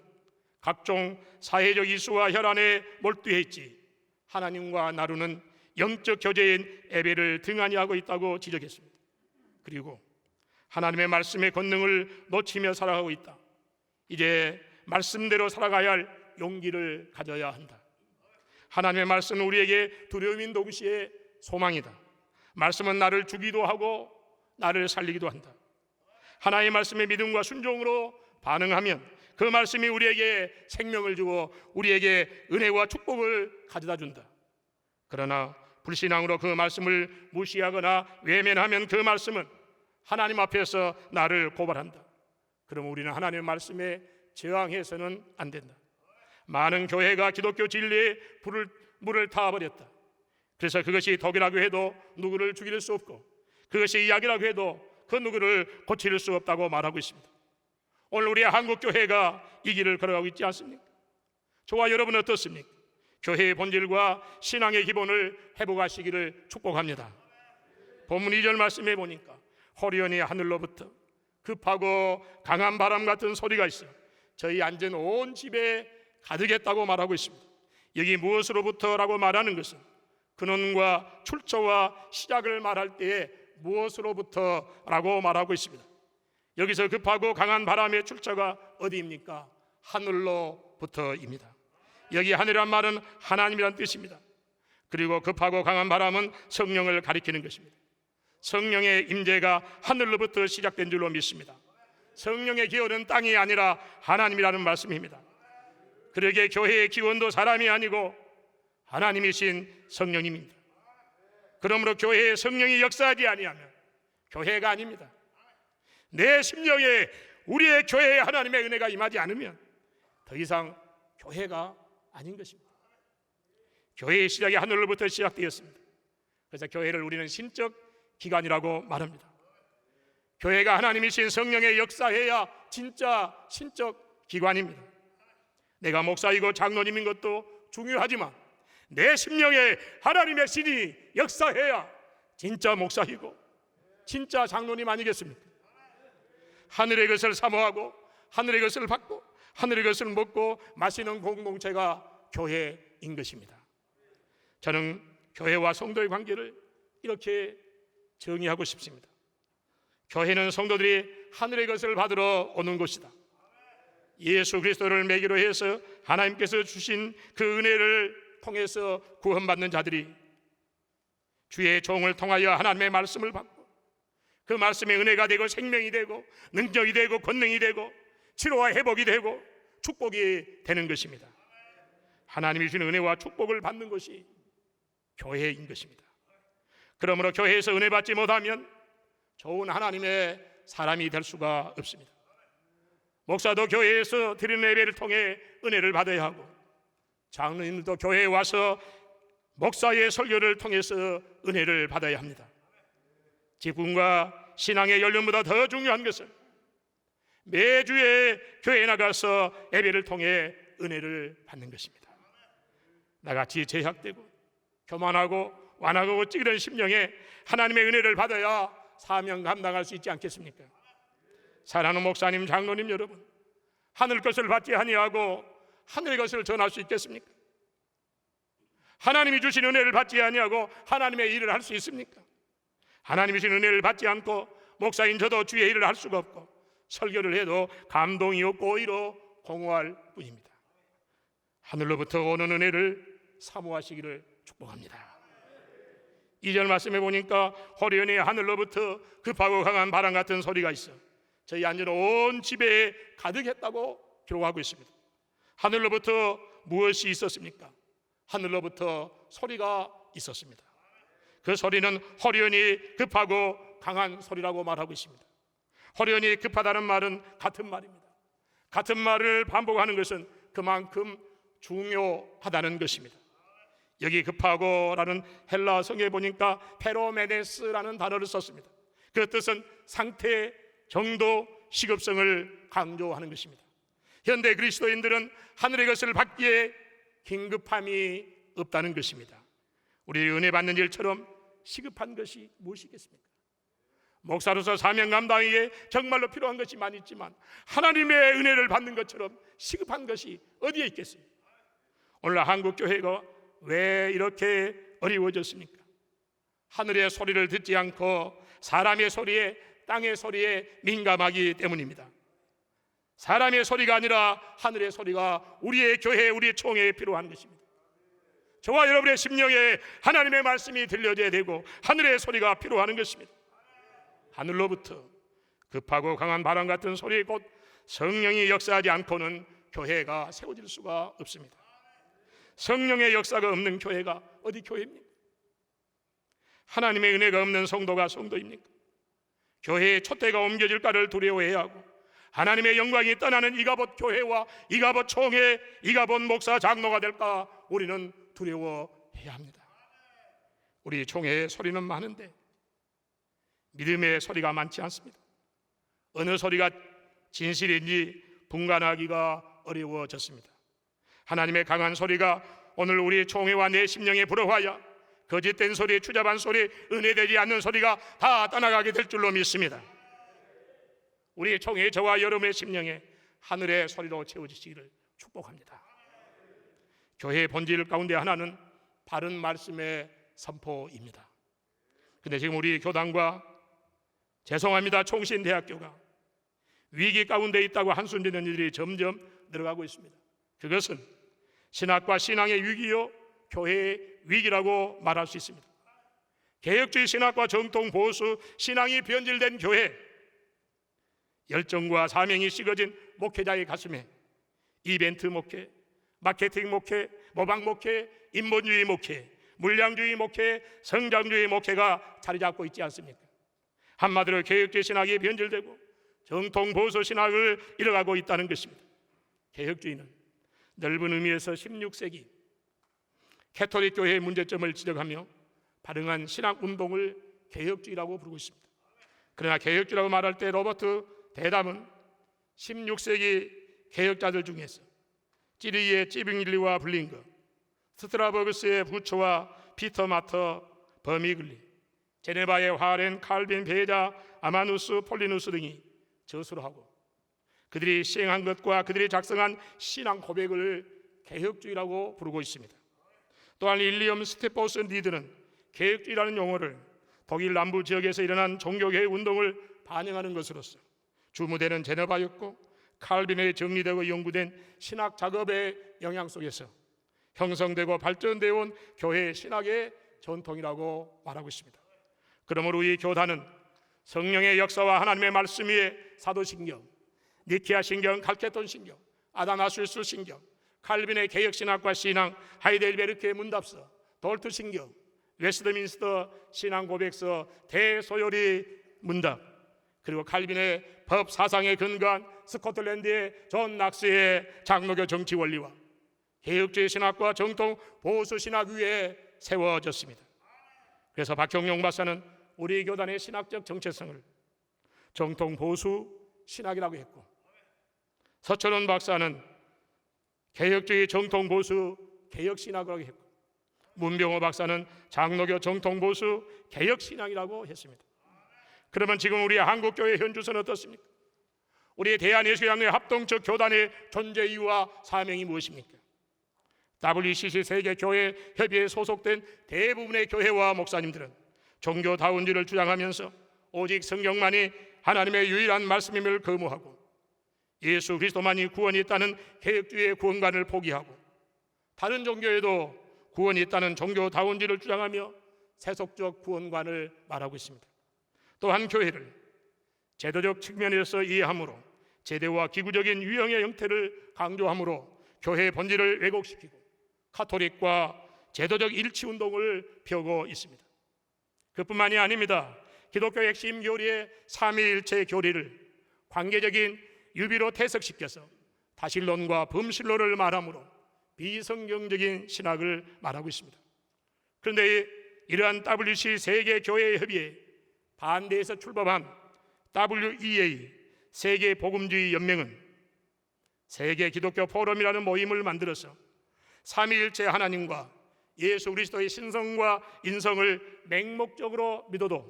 각종 사회적 이슈와 혈안에 몰두해 있지 하나님과 나누는 영적 교제인 예배를 등한히 하고 있다고 지적했습니다. 그리고 하나님의 말씀의 권능을 놓치며 살아가고 있다. 이제 말씀대로 살아가야 할 용기를 가져야 한다. 하나님의 말씀은 우리에게 두려움인 동시에 소망이다. 말씀은 나를 주기도 하고 나를 살리기도 한다. 하나님의 말씀에 믿음과 순종으로 반응하면 그 말씀이 우리에게 생명을 주고 우리에게 은혜와 축복을 가져다 준다. 그러나 불신앙으로 그 말씀을 무시하거나 외면하면 그 말씀은 하나님 앞에서 나를 고발한다. 그럼 우리는 하나님의 말씀에 저항해서는 안 된다. 많은 교회가 기독교 진리에 물을 타버렸다. 그래서 그것이 독이라고 해도 누구를 죽일 수 없고 그것이 약이라고 해도 그 누구를 고칠 수 없다고 말하고 있습니다. 오늘 우리 한국교회가 이 길을 걸어가고 있지 않습니까? 저와 여러분 어떻습니까? 교회의 본질과 신앙의 기본을 회복하시기를 축복합니다. 본문 2절 말씀해 보니까 호련히 하늘로부터 급하고 강한 바람 같은 소리가 있어 저희 앉은 온 집에 가득했다고 말하고 있습니다. 여기 무엇으로부터라고 말하는 것은 근원과 출처와 시작을 말할 때에 무엇으로부터라고 말하고 있습니다. 여기서 급하고 강한 바람의 출처가 어디입니까? 하늘로부터입니다. 여기 하늘이란 말은 하나님이란 뜻입니다. 그리고 급하고 강한 바람은 성령을 가리키는 것입니다. 성령의 임재가 하늘로부터 시작된 줄로 믿습니다. 성령의 기원은 땅이 아니라 하나님이라는 말씀입니다. 그러기에 교회의 기원도 사람이 아니고 하나님이신 성령님입니다. 그러므로 교회에 성령이 역사하지 아니하면 교회가 아닙니다. 내 심령에 우리의 교회에 하나님의 은혜가 임하지 않으면 더 이상 교회가 아닌 것입니다. 교회의 시작이 하늘로부터 시작되었습니다. 그래서 교회를 우리는 신적 기관이라고 말합니다. 교회가 하나님이신 성령의 역사해야 진짜 신적 기관입니다. 내가 목사이고 장로님인 것도 중요하지만 내 심령에 하나님의 신이 역사해야 진짜 목사이고 진짜 장로님 아니겠습니까? 하늘의 것을 사모하고 하늘의 것을 받고 하늘의 것을 먹고 마시는 공동체가 교회인 것입니다. 저는 교회와 성도의 관계를 이렇게 정의하고 싶습니다. 교회는 성도들이 하늘의 것을 받으러 오는 곳이다. 예수 그리스도를 매개로 해서 하나님께서 주신 그 은혜를 통해서 구원받는 자들이 주의 종을 통하여 하나님의 말씀을 받고 그 말씀의 은혜가 되고 생명이 되고 능력이 되고 권능이 되고 치료와 회복이 되고 축복이 되는 것입니다. 하나님이 주신 은혜와 축복을 받는 것이 교회인 것입니다. 그러므로 교회에서 은혜 받지 못하면 좋은 하나님의 사람이 될 수가 없습니다. 목사도 교회에서 드리는 예배를 통해 은혜를 받아야 하고 장로님도 교회에 와서 목사의 설교를 통해서 은혜를 받아야 합니다. 직분과 신앙의 연륜보다 더 중요한 것은 매주에 교회에 나가서 예배를 통해 은혜를 받는 것입니다. 나같이 제약되고 교만하고 완악하고 찌그런 심령에 하나님의 은혜를 받아야 사명 감당할 수 있지 않겠습니까? 사랑하는 목사님, 장로님 여러분, 하늘 것을 받지 아니하고 하늘의 것을 전할 수 있겠습니까? 하나님이 주신 은혜를 받지 아니하고 하나님의 일을 할 수 있습니까? 하나님이 주신 은혜를 받지 않고 목사인 저도 주의 일을 할 수가 없고 설교를 해도 감동이 없고 오히려 공허할 뿐입니다. 하늘로부터 오는 은혜를 사모하시기를 축복합니다. 2절 말씀해 보니까 호련히 하늘로부터 급하고 강한 바람 같은 소리가 있어 저희 안전 온 집에 가득했다고 기록하고 있습니다. 하늘로부터 무엇이 있었습니까? 하늘로부터 소리가 있었습니다. 그 소리는 호련히 급하고 강한 소리라고 말하고 있습니다. 호련히 급하다는 말은 같은 말입니다. 같은 말을 반복하는 것은 그만큼 중요하다는 것입니다. 여기 급하고라는 헬라 성경에 보니까 페로메네스라는 단어를 썼습니다. 그 뜻은 상태, 정도, 시급성을 강조하는 것입니다. 현대 그리스도인들은 하늘의 것을 받기에 긴급함이 없다는 것입니다. 우리 은혜 받는 일처럼 시급한 것이 무엇이겠습니까? 목사로서 사명 감당에 정말로 필요한 것이 많이 있지만 하나님의 은혜를 받는 것처럼 시급한 것이 어디에 있겠습니까? 오늘 한국 교회가 왜 이렇게 어려워졌습니까? 하늘의 소리를 듣지 않고 사람의 소리에, 땅의 소리에 민감하기 때문입니다. 사람의 소리가 아니라 하늘의 소리가 우리의 교회, 우리의 총회에 필요한 것입니다. 저와 여러분의 심령에 하나님의 말씀이 들려져야 되고 하늘의 소리가 필요한 것입니다. 하늘로부터 급하고 강한 바람 같은 소리 곧 성령이 역사하지 않고는 교회가 세워질 수가 없습니다. 성령의 역사가 없는 교회가 어디 교회입니까? 하나님의 은혜가 없는 성도가 성도입니까? 교회의 촛대가 옮겨질까를 두려워해야 하고 하나님의 영광이 떠나는 이가봇 교회와 이가봇 총회, 이가봇 목사 장로가 될까 우리는 두려워해야 합니다. 우리 총회의 소리는 많은데 믿음의 소리가 많지 않습니다. 어느 소리가 진실인지 분간하기가 어려워졌습니다. 하나님의 강한 소리가 오늘 우리 총회와 내 심령에 불어와야 거짓된 소리, 추잡한 소리, 은혜되지 않는 소리가 다 떠나가게 될 줄로 믿습니다. 우리 총회 저와 여러분의 심령에 하늘의 소리로 채워지시기를 축복합니다. 교회의 본질 가운데 하나는 바른 말씀의 선포입니다. 근데 지금 우리 교단과 죄송합니다 총신대학교가 위기 가운데 있다고 한숨 짓는 이들이 점점 늘어가고 있습니다. 그것은 신학과 신앙의 위기요 교회의 위기라고 말할 수 있습니다. 개혁주의 신학과 정통 보수 신앙이 변질된 교회, 열정과 사명이 식어진 목회자의 가슴에 이벤트 목회, 마케팅 목회, 모방 목회, 인본주의 목회, 물량주의 목회, 성장주의 목회가 자리 잡고 있지 않습니까? 한마디로 개혁주의 신학이 변질되고 정통 보수 신학을 잃어가고 있다는 것입니다. 개혁주의는 넓은 의미에서 16세기 캐톨릭 교회의 문제점을 지적하며 발흥한 신학 운동을 개혁주의라고 부르고 있습니다. 그러나 개혁주의라고 말할 때 로버트 대담은 16세기 개혁자들 중에서 찌리의 찌빙일리와 블링거, 스트라버그스의 부처와 피터 마터, 버미글리, 제네바의 화렌, 칼빈, 베자, 아마누스, 폴리누스 등이 저수를 하고 그들이 시행한 것과 그들이 작성한 신앙 고백을 개혁주의라고 부르고 있습니다. 또한 윌리엄 스테퍼스 니드는 개혁주의라는 용어를 독일 남부 지역에서 일어난 종교개혁 운동을 반영하는 것으로서 주무대는 제네바였고 칼빈의 정리되고 연구된 신학 작업의 영향 속에서 형성되고 발전되어 온 교회 신학의 전통이라고 말하고 있습니다. 그러므로 이 교단은 성령의 역사와 하나님의 말씀 위에 사도신경, 니케아 신경, 칼케톤 신경, 아다나수스 신경, 칼빈의 개혁신학과 신앙, 하이델베르크의 문답서, 돌트 신경, 웨스트민스터 신앙고백서, 대소요리 문답, 그리고 칼빈의 법 사상에 근거한 스코틀랜드의 존 낙스의 장로교 정치 원리와 개혁주의 신학과 정통 보수 신학 위에 세워졌습니다. 그래서 박형용 박사는 우리 교단의 신학적 정체성을 정통 보수 신학이라고 했고, 서철원 박사는 개혁주의 정통 보수 개혁 신학이라고 했고, 문병호 박사는 장로교 정통 보수 개혁 신학이라고 했습니다. 그러면 지금 우리 한국교회 현주소는 어떻습니까? 우리 대한예수장로회 합동적 교단의 존재 이유와 사명이 무엇입니까? WCC 세계교회 협의회에 소속된 대부분의 교회와 목사님들은 종교다운주의를 주장하면서 오직 성경만이 하나님의 유일한 말씀임을 거부하고 예수 그리스도만이 구원이 있다는 개혁주의의 구원관을 포기하고 다른 종교에도 구원이 있다는 종교다운주의를 주장하며 세속적 구원관을 말하고 있습니다. 또한 교회를 제도적 측면에서 이해함으로 제도와 기구적인 유형의 형태를 강조함으로 교회의 본질을 왜곡시키고 카톨릭과 제도적 일치운동을 펴고 있습니다. 그뿐만이 아닙니다. 기독교의 핵심 교리의 삼위일체 교리를 관계적인 유비로 퇴색시켜서 다신론과 범신론을 말하므로 비성경적인 신학을 말하고 있습니다. 그런데 이러한 WC 세계교회 협의회 반대에서 출범한 WEA 세계복음주의 연맹은 세계 기독교 포럼이라는 모임을 만들어서 삼위일체 하나님과 예수 그리스도의 신성과 인성을 맹목적으로 믿어도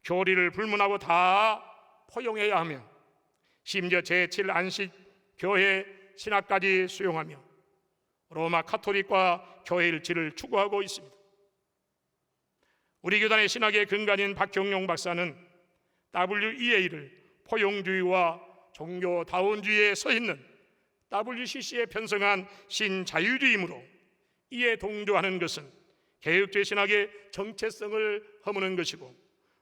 교리를 불문하고 다 포용해야 하며 심지어 제7안식 교회 신학까지 수용하며 로마 카톨릭과 교회 일치를 추구하고 있습니다. 우리 교단의 신학의 근간인 박형용 박사는 WEA를 포용주의와 종교다원주의에 서 있는 WCC에 편성한 신자유주의이므로 이에 동조하는 것은 개혁주의 신학의 정체성을 허무는 것이고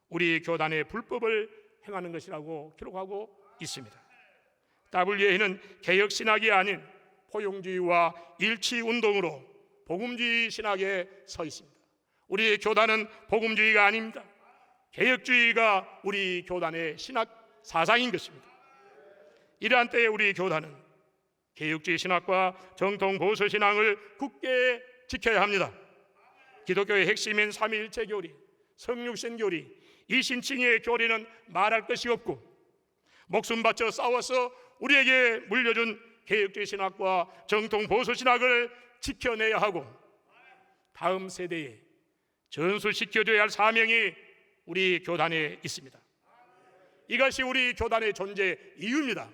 우리 교단의 불법을 행하는 것이라고 기록하고 있습니다. WEA는 개혁신학이 아닌 포용주의와 일치운동으로 복음주의 신학에 서 있습니다. 우리 교단은 복음주의가 아닙니다. 개혁주의가 우리 교단의 신학 사상인 것입니다. 이러한 때에 우리 교단은 개혁주의 신학과 정통 보수 신앙을 굳게 지켜야 합니다. 기독교의 핵심인 삼위일체 교리, 성육신 교리, 이신칭의 교리는 말할 것이 없고 목숨 바쳐 싸워서 우리에게 물려준 개혁주의 신학과 정통 보수 신학을 지켜내야 하고 다음 세대에 전수시켜줘야 할 사명이 우리 교단에 있습니다. 이것이 우리 교단의 존재 이유입니다.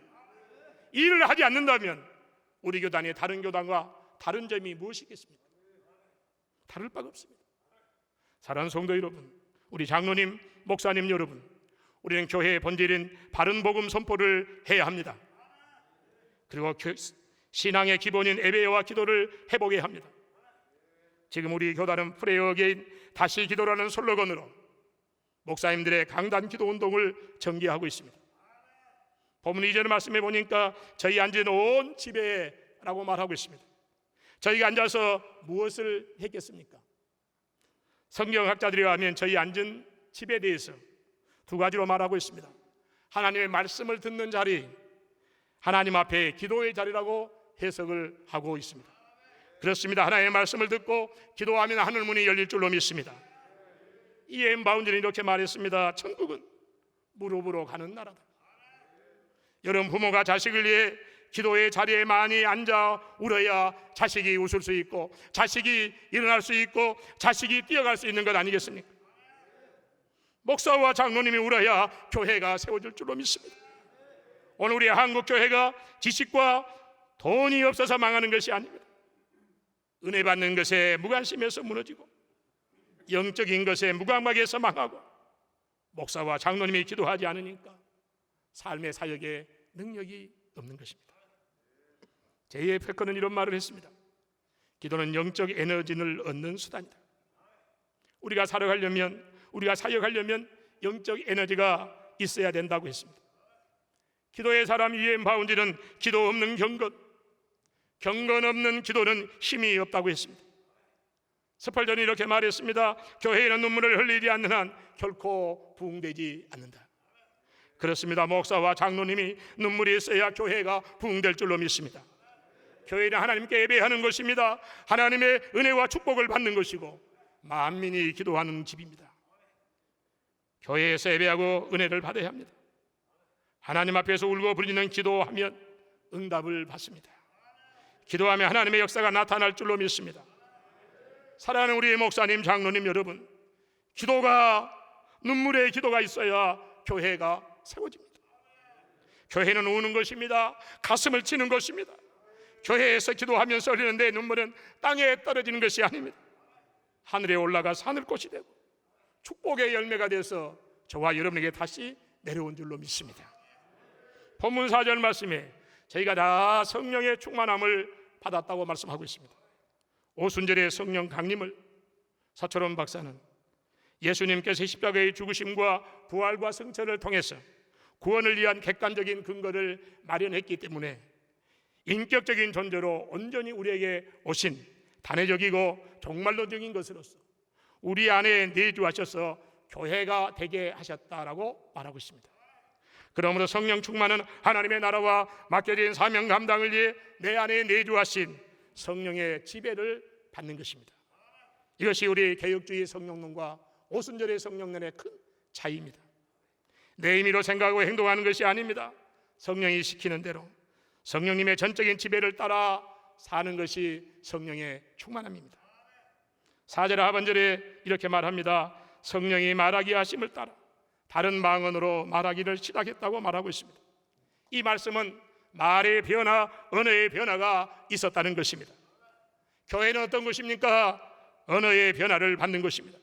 이 일을 하지 않는다면 우리 교단이 다른 교단과 다른 점이 무엇이겠습니까? 다를 바가 없습니다. 사랑하는 성도 여러분, 우리 장로님, 목사님 여러분, 우리는 교회의 본질인 바른 복음 선포를 해야 합니다. 그리고 신앙의 기본인 예배와 기도를 해보게 합니다. 지금 우리 교단은 프레이어 어게인 다시 기도라는 슬로건으로 목사님들의 강단 기도 운동을 전개하고 있습니다. 본문 이전의 말씀에 보니까 저희 앉은 온 집에라고 말하고 있습니다. 저희가 앉아서 무엇을 했겠습니까? 성경학자들이 하면 저희 앉은 집에 대해서 두 가지로 말하고 있습니다. 하나님의 말씀을 듣는 자리, 하나님 앞에 기도의 자리라고 해석을 하고 있습니다. 그렇습니다. 하나님의 말씀을 듣고 기도하면 하늘 문이 열릴 줄로 믿습니다. E.M. 바운드는 이렇게 말했습니다. 천국은 무릎으로 가는 나라다. 여러분, 부모가 자식을 위해 기도의 자리에 많이 앉아 울어야 자식이 웃을 수 있고, 자식이 일어날 수 있고, 자식이 뛰어갈 수 있는 것 아니겠습니까? 목사와 장로님이 울어야 교회가 세워질 줄로 믿습니다. 오늘 우리 한국 교회가 지식과 돈이 없어서 망하는 것이 아닙니다. 은혜 받는 것에 무관심해서 무너지고, 영적인 것에 무감각해서 망하고, 목사와 장로님이 기도하지 않으니까 삶의 사역에 능력이 없는 것입니다. 제.F. 패커는 이런 말을 했습니다. 기도는 영적 에너지를 얻는 수단이다. 우리가 살아가려면, 우리가 사역하려면 영적 에너지가 있어야 된다고 했습니다. 기도의 사람 E.M. 바운드는 기도 없는 경건, 경건 없는 기도는 힘이 없다고 했습니다. 스펄전이 이렇게 말했습니다. 교회에는 눈물을 흘리지 않는 한 결코 부흥되지 않는다. 그렇습니다. 목사와 장로님이 눈물이 있어야 교회가 부흥될 줄로 믿습니다. 교회는 하나님께 예배하는 것입니다. 하나님의 은혜와 축복을 받는 것이고 만민이 기도하는 집입니다. 교회에서 예배하고 은혜를 받아야 합니다. 하나님 앞에서 울고 불리는 기도하면 응답을 받습니다. 기도하면 하나님의 역사가 나타날 줄로 믿습니다. 사랑하는 우리 목사님, 장로님 여러분, 기도가, 눈물의 기도가 있어야 교회가 세워집니다. 교회는 우는 것입니다. 가슴을 치는 것입니다. 교회에서 기도하면서 흘리는데 눈물은 땅에 떨어지는 것이 아닙니다. 하늘에 올라가서 하늘꽃이 되고 축복의 열매가 돼서 저와 여러분에게 다시 내려온 줄로 믿습니다. 본문 4절 말씀에 저희가 다 성령의 충만함을 받았다고 말씀하고 있습니다. 오순절의 성령 강림을 서철원 박사는 예수님께서 십자가의 죽으심과 부활과 승천을 통해서 구원을 위한 객관적인 근거를 마련했기 때문에 인격적인 존재로 온전히 우리에게 오신 단회적이고 종말론적인 것으로서 우리 안에 내주하셔서 교회가 되게 하셨다라고 말하고 있습니다. 그러므로 성령 충만은 하나님의 나라와 맡겨진 사명 감당을 위해 내 안에 내주하신 성령의 지배를 받는 것입니다. 이것이 우리 개혁주의 성령론과 오순절의 성령론의 큰 차이입니다. 내 임의로 생각하고 행동하는 것이 아닙니다. 성령이 시키는 대로 성령님의 전적인 지배를 따라 사는 것이 성령의 충만함입니다. 4절 하반절에 이렇게 말합니다. 성령이 말하기 하심을 따라 다른 방언으로 말하기를 시작했다고 말하고 있습니다. 이 말씀은 말의 변화, 언어의 변화가 있었다는 것입니다. 교회는 어떤 것입니까? 언어의 변화를 받는 것입니다.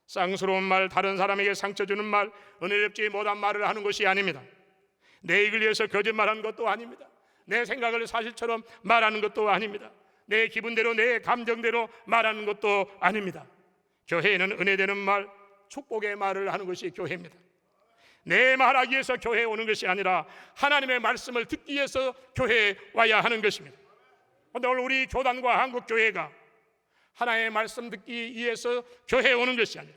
쌍스러운 말, 다른 사람에게 상처 주는 말, 은혜롭지 못한 말을 하는 것이 아닙니다. 내 이익을 위해서 거짓말하는 것도 아닙니다. 내 생각을 사실처럼 말하는 것도 아닙니다. 내 기분대로, 내 감정대로 말하는 것도 아닙니다. 교회에는 은혜되는 말, 축복의 말을 하는 것이 교회입니다. 내 말하기 위해서 교회에 오는 것이 아니라 하나님의 말씀을 듣기 위해서 교회에 와야 하는 것입니다. 그런데 오늘 우리 교단과 한국교회가 하나님의 말씀 듣기 위해서 교회에 오는 것이 아니라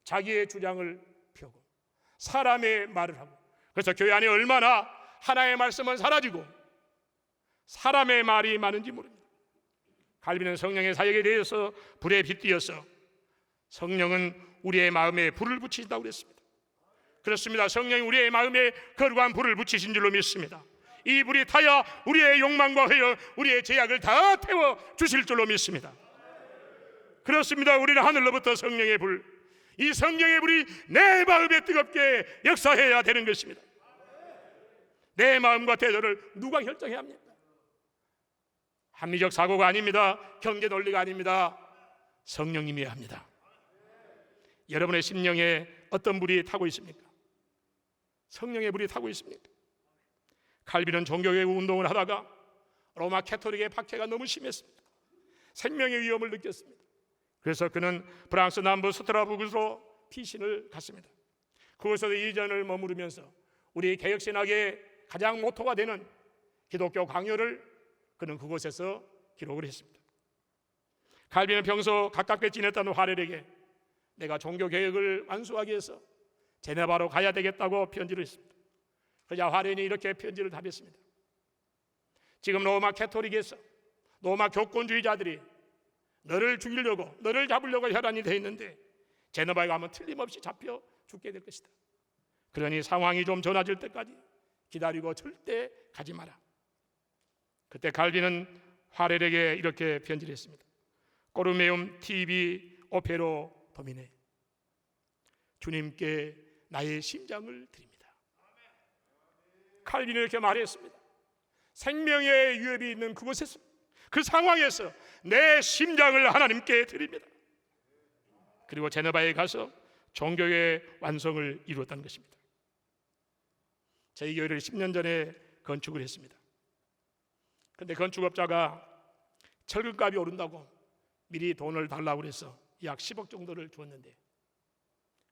자기의 주장을 펴고 사람의 말을 하고, 그래서 교회 안에 얼마나 하나님의 말씀은 사라지고 사람의 말이 많은지 모릅니다. 갈비는 성령의 사역에 대해서 불에 빗대어서 성령은 우리의 마음에 불을 붙이신다고 그랬습니다. 그렇습니다. 성령이 우리의 마음에 거룩한 불을 붙이신 줄로 믿습니다. 이 불이 타야 우리의 욕망과 회여, 우리의 죄악을 다 태워 주실 줄로 믿습니다. 그렇습니다. 우리는 하늘로부터 성령의 불, 이 성령의 불이 내 마음에 뜨겁게 역사해야 되는 것입니다. 내 마음과 태도를 누가 결정해야 합니까? 합리적 사고가 아닙니다. 경제 논리가 아닙니다. 성령님이 합니다. 여러분의 심령에 어떤 불이 타고 있습니까? 성령의 불이 타고 있습니다. 칼빈은 종교개혁 운동을 하다가 로마 캐토릭의 박해가 너무 심했습니다. 생명의 위험을 느꼈습니다. 그래서 그는 프랑스 남부 스트라스부르크로 피신을 갔습니다. 그곳에서 2년을 머무르면서 우리 개혁신학의 가장 모토가 되는 기독교 강요를 그는 그곳에서 기록을 했습니다. 칼빈은 평소 가깝게 지냈던 화렐에게 내가 종교개혁을 완수하기 위해서 제네바로 가야 되겠다고 편지를 했습니다. 그러자 화렐이 이렇게 편지를 답했습니다. 지금 로마 캐토릭에서 로마 교권주의자들이 너를 죽이려고, 너를 잡으려고 혈안이 되어 있는데 제네바에 가면 틀림없이 잡혀 죽게 될 것이다. 그러니 상황이 좀 좋아질 때까지 기다리고 절대 가지 마라. 그때 칼빈은 화렐에게 이렇게 편지를 했습니다. 꼬르메움 TV 오페로 도미네, 주님께 나의 심장을 드립니다. 칼빈은 이렇게 말했습니다. 생명의 위협이 있는 그곳에서, 그 상황에서 내 심장을 하나님께 드립니다. 그리고 제네바에 가서 종교의 완성을 이루었다는 것입니다. 저희 교회를 10년 전에 건축을 했습니다. 그런데 건축업자가 철근값이 오른다고 미리 돈을 달라고 해서 약 10억 정도를 주었는데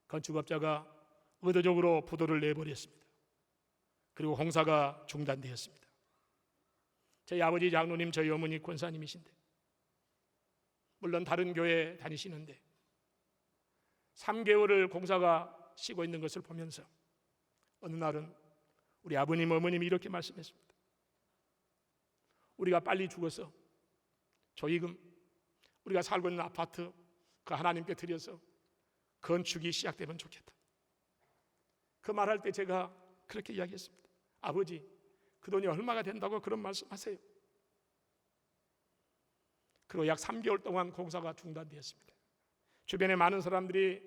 건축업자가 의도적으로 부도를 내버렸습니다. 그리고 공사가 중단되었습니다. 저희 아버지 장로님, 저희 어머니 권사님이신데 물론 다른 교회 다니시는데 3개월을 공사가 쉬고 있는 것을 보면서 어느 날은 우리 아버님, 어머님이 이렇게 말씀했습니다. 우리가 빨리 죽어서 조이금, 우리가 살고 있는 아파트 그 하나님께 드려서 건축이 시작되면 좋겠다. 그 말할 때 제가 그렇게 이야기했습니다. 아버지, 그 돈이 얼마가 된다고 그런 말씀하세요. 그리고 약 3개월 동안 공사가 중단되었습니다. 주변에 많은 사람들이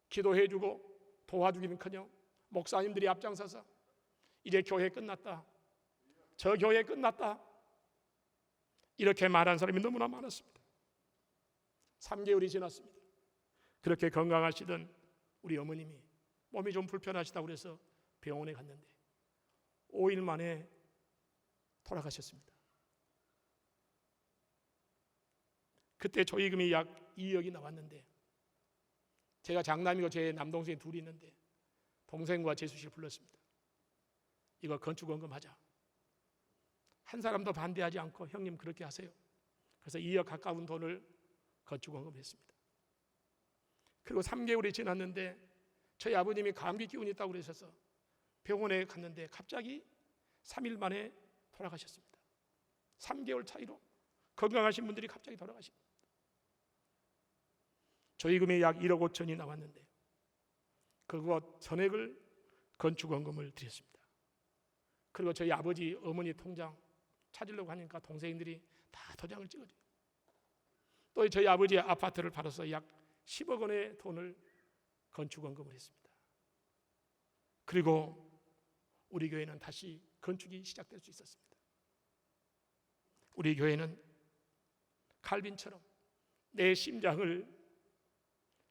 기도해주고 도와주기는커녕 목사님들이 앞장서서 이제 교회 끝났다, 저 교회 끝났다, 이렇게 말한 사람이 너무나 많았습니다. 3개월이 지났습니다. 그렇게 건강하시던 우리 어머님이 몸이 좀 불편하시다고 해서 병원에 갔는데 5일 만에 돌아가셨습니다. 그때 조의금이 약 2억이 나왔는데 제가 장남이고 제 남동생이 둘이 있는데 동생과 재수씨를 불렀습니다. 이거 건축원금 하자. 한 사람도 반대하지 않고 형님 그렇게 하세요. 그래서 2억 가까운 돈을 건축원금을 했습니다. 그리고 3개월이 지났는데 저희 아버님이 감기 기운이 있다고 그러셔서 병원에 갔는데 갑자기 3일 만에 돌아가셨습니다. 3개월 차이로 건강하신 분들이 갑자기 돌아가십니다. 조의금이 약 1억 5천이 나왔는데 그것 전액을 건축원금을 드렸습니다. 그리고 저희 아버지, 어머니 통장 찾으려고 하니까 동생들이 다 도장을 찍어줘요. 또 저희 아버지의 아파트를 팔아서 약 10억 원의 돈을 건축원금을 했습니다. 그리고 우리 교회는 다시 건축이 시작될 수 있었습니다. 우리 교회는 칼빈처럼 내 심장을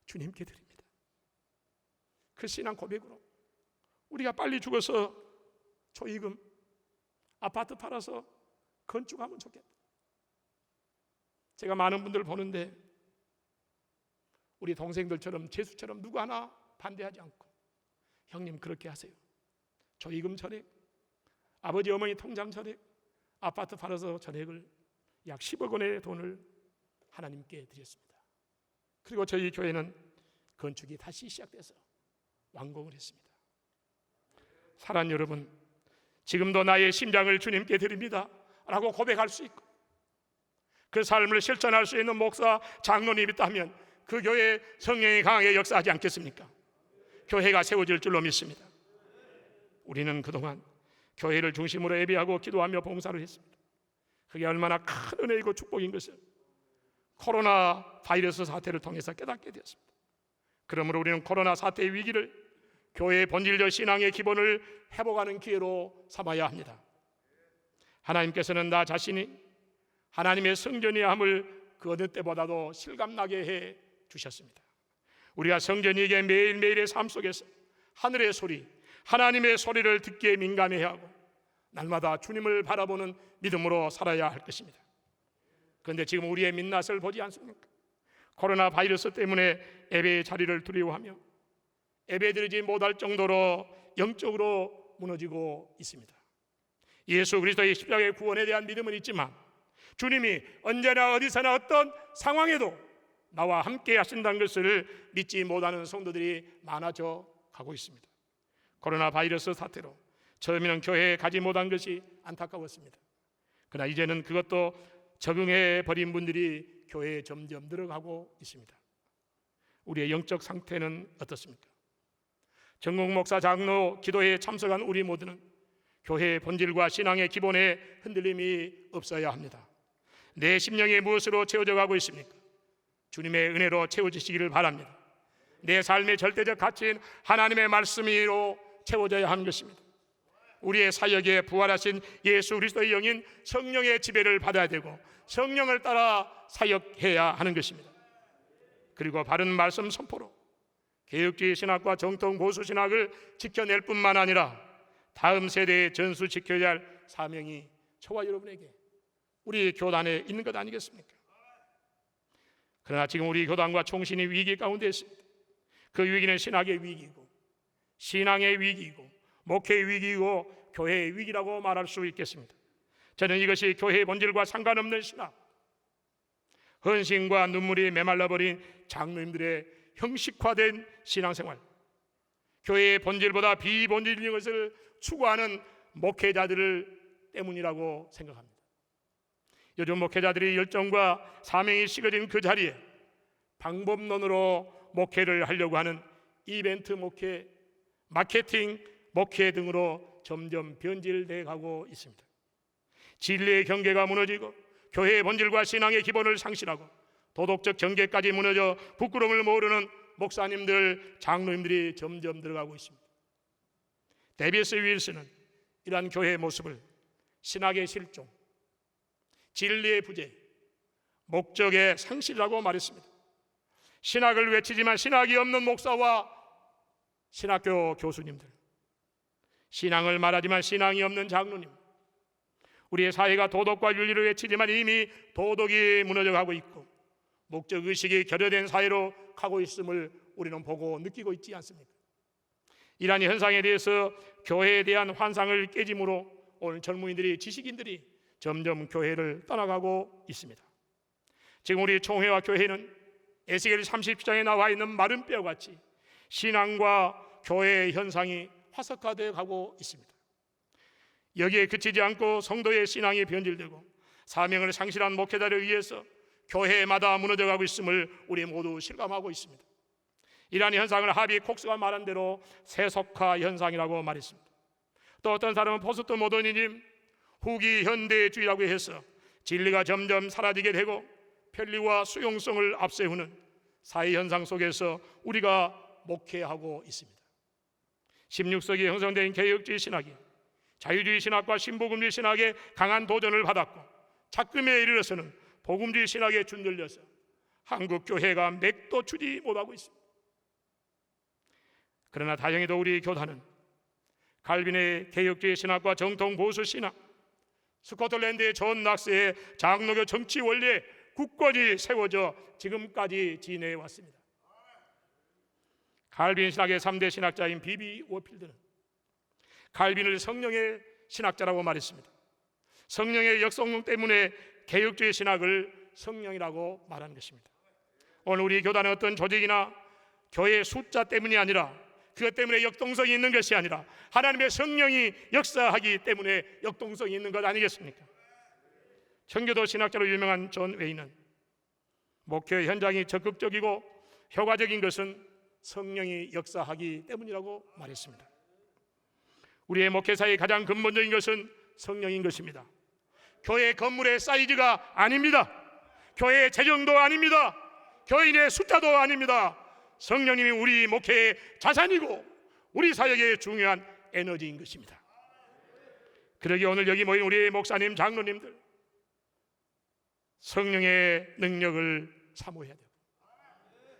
주님께 드립니다. 그 신앙 고백으로 우리가 빨리 죽어서 조의금 아파트 팔아서 건축하면 좋겠다. 제가 많은 분들 보는데 우리 동생들처럼 재수처럼 누구 하나 반대하지 않고 형님 그렇게 하세요. 조의금 전액, 아버지 어머니 통장 전액, 아파트 팔아서 전액을 약 10억 원의 돈을 하나님께 드렸습니다. 그리고 저희 교회는 건축이 다시 시작돼서 완공을 했습니다. 사랑하는 여러분, 지금도 나의 심장을 주님께 드립니다 라고 고백할 수 있고 그 삶을 실천할 수 있는 목사, 장로님이 있다면 그 교회에 성령이 강하게 역사하지 않겠습니까? 교회가 세워질 줄로 믿습니다. 우리는 그동안 교회를 중심으로 예배하고 기도하며 봉사를 했습니다. 그게 얼마나 큰 은혜이고 축복인 것을 코로나 바이러스 사태를 통해서 깨닫게 되었습니다. 그러므로 우리는 코로나 사태의 위기를 교회의 본질적 신앙의 기본을 회복하는 기회로 삼아야 합니다. 하나님께서는 나 자신이 하나님의 성전이야 함을 그 어느 때보다도 실감나게 해 주셨습니다. 우리가 성전이게 매일매일의 삶 속에서 하늘의 소리, 하나님의 소리를 듣기에 민감해야 하고 날마다 주님을 바라보는 믿음으로 살아야 할 것입니다. 그런데 지금 우리의 민낯을 보지 않습니까? 코로나 바이러스 때문에 예배의 자리를 두려워하며 예배드리지 못할 정도로 영적으로 무너지고 있습니다. 예수 그리스도의 십자가의 구원에 대한 믿음은 있지만 주님이 언제나 어디서나 어떤 상황에도 나와 함께 하신다는 것을 믿지 못하는 성도들이 많아져 가고 있습니다. 코로나 바이러스 사태로 처음에는 교회에 가지 못한 것이 안타까웠습니다. 그러나 이제는 그것도 적응해 버린 분들이 교회에 점점 늘어가고 있습니다. 우리의 영적 상태는 어떻습니까? 정국 목사 장로 기도회에 참석한 우리 모두는 교회의 본질과 신앙의 기본에 흔들림이 없어야 합니다. 내 심령이 무엇으로 채워져 가고 있습니까? 주님의 은혜로 채워지시기를 바랍니다. 내 삶의 절대적 가치인 하나님의 말씀으로 채워져야 하는 것입니다. 우리의 사역에 부활하신 예수 그리스도의 영인 성령의 지배를 받아야 되고 성령을 따라 사역해야 하는 것입니다. 그리고 바른 말씀 선포로 개혁주의 신학과 정통 보수 신학을 지켜낼 뿐만 아니라 다음 세대에 전수지켜야 할 사명이 저와 여러분에게 우리 교단에 있는 것 아니겠습니까? 그러나 지금 우리 교단과 총신이 위기 가운데 있습니다. 그 위기는 신학의 위기이고 신앙의 위기이고 목회의 위기이고 교회의 위기라고 말할 수 있겠습니다. 저는 이것이 교회의 본질과 상관없는 신학, 헌신과 눈물이 메말라버린 장로님들의 형식화된 신앙생활, 교회의 본질보다 비본질인 것을 추구하는 목회자들 때문이라고 생각합니다. 요즘 목회자들이 열정과 사명이 식어진 그 자리에 방법론으로 목회를 하려고 하는 이벤트 목회, 마케팅 목회 등으로 점점 변질돼 가고 있습니다. 진리의 경계가 무너지고 교회의 본질과 신앙의 기본을 상실하고 도덕적 경계까지 무너져 부끄러움을 모르는 목사님들, 장로님들이 점점 들어가고 있습니다. 데비스 윌슨은 이러한 교회의 모습을 신학의 실종, 진리의 부재, 목적의 상실이라고 말했습니다. 신학을 외치지만 신학이 없는 목사와 신학교 교수님들, 신앙을 말하지만 신앙이 없는 장로님, 우리의 사회가 도덕과 윤리를 외치지만 이미 도덕이 무너져가고 있고 목적의식이 결여된 사회로 가고 있음을 우리는 보고 느끼고 있지 않습니까? 이러한 현상에 대해서 교회에 대한 환상을 깨짐으로 오늘 젊은이들이, 지식인들이 점점 교회를 떠나가고 있습니다. 지금 우리 총회와 교회는 에스겔 30장에 나와 있는 마른 뼈같이 신앙과 교회의 현상이 화석화되어 가고 있습니다. 여기에 그치지 않고 성도의 신앙이 변질되고 사명을 상실한 목회자를 위해서 교회마다 무너져가고 있음을 우리 모두 실감하고 있습니다. 이러한 현상을 하비 콕스가 말한 대로 세속화 현상이라고 말했습니다. 또 어떤 사람은 포스트 모더니즘, 후기 현대주의라고 해서 진리가 점점 사라지게 되고 편리와 수용성을 앞세우는 사회 현상 속에서 우리가 목회하고 있습니다. 16세기에 형성된 개혁주의 신학이 자유주의 신학과 신복음주의 신학의 강한 도전을 받았고 작금에 이르러서는 복음주의 신학에 준들려서 한국 교회가 맥도 추지 못하고 있습니다. 그러나 다행히도 우리 교단은 칼빈의 개혁주의 신학과 정통 보수 신학, 스코틀랜드의 존 낙스의 장로교 정치 원리에 굳건히 세워져 지금까지 지내왔습니다. 칼빈 신학의 3대 신학자인 비비 워필드는 칼빈을 성령의 신학자라고 말했습니다. 성령의 역성능 때문에 개혁주의 신학을 성령이라고 말하는 것입니다. 오늘 우리 교단은 어떤 조직이나 교회의 숫자 때문이 아니라 그것 때문에 역동성이 있는 것이 아니라 하나님의 성령이 역사하기 때문에 역동성이 있는 것 아니겠습니까? 청교도 신학자로 유명한 존 웨이는 목회 현장이 적극적이고 효과적인 것은 성령이 역사하기 때문이라고 말했습니다. 우리의 목회사의 가장 근본적인 것은 성령인 것입니다. 교회 건물의 사이즈가 아닙니다. 교회의 재정도 아닙니다. 교인의 숫자도 아닙니다. 성령님이 우리 목회의 자산이고 우리 사역의 중요한 에너지인 것입니다. 그러기에 오늘 여기 모인 우리 목사님, 장로님들 성령의 능력을 사모해야 되고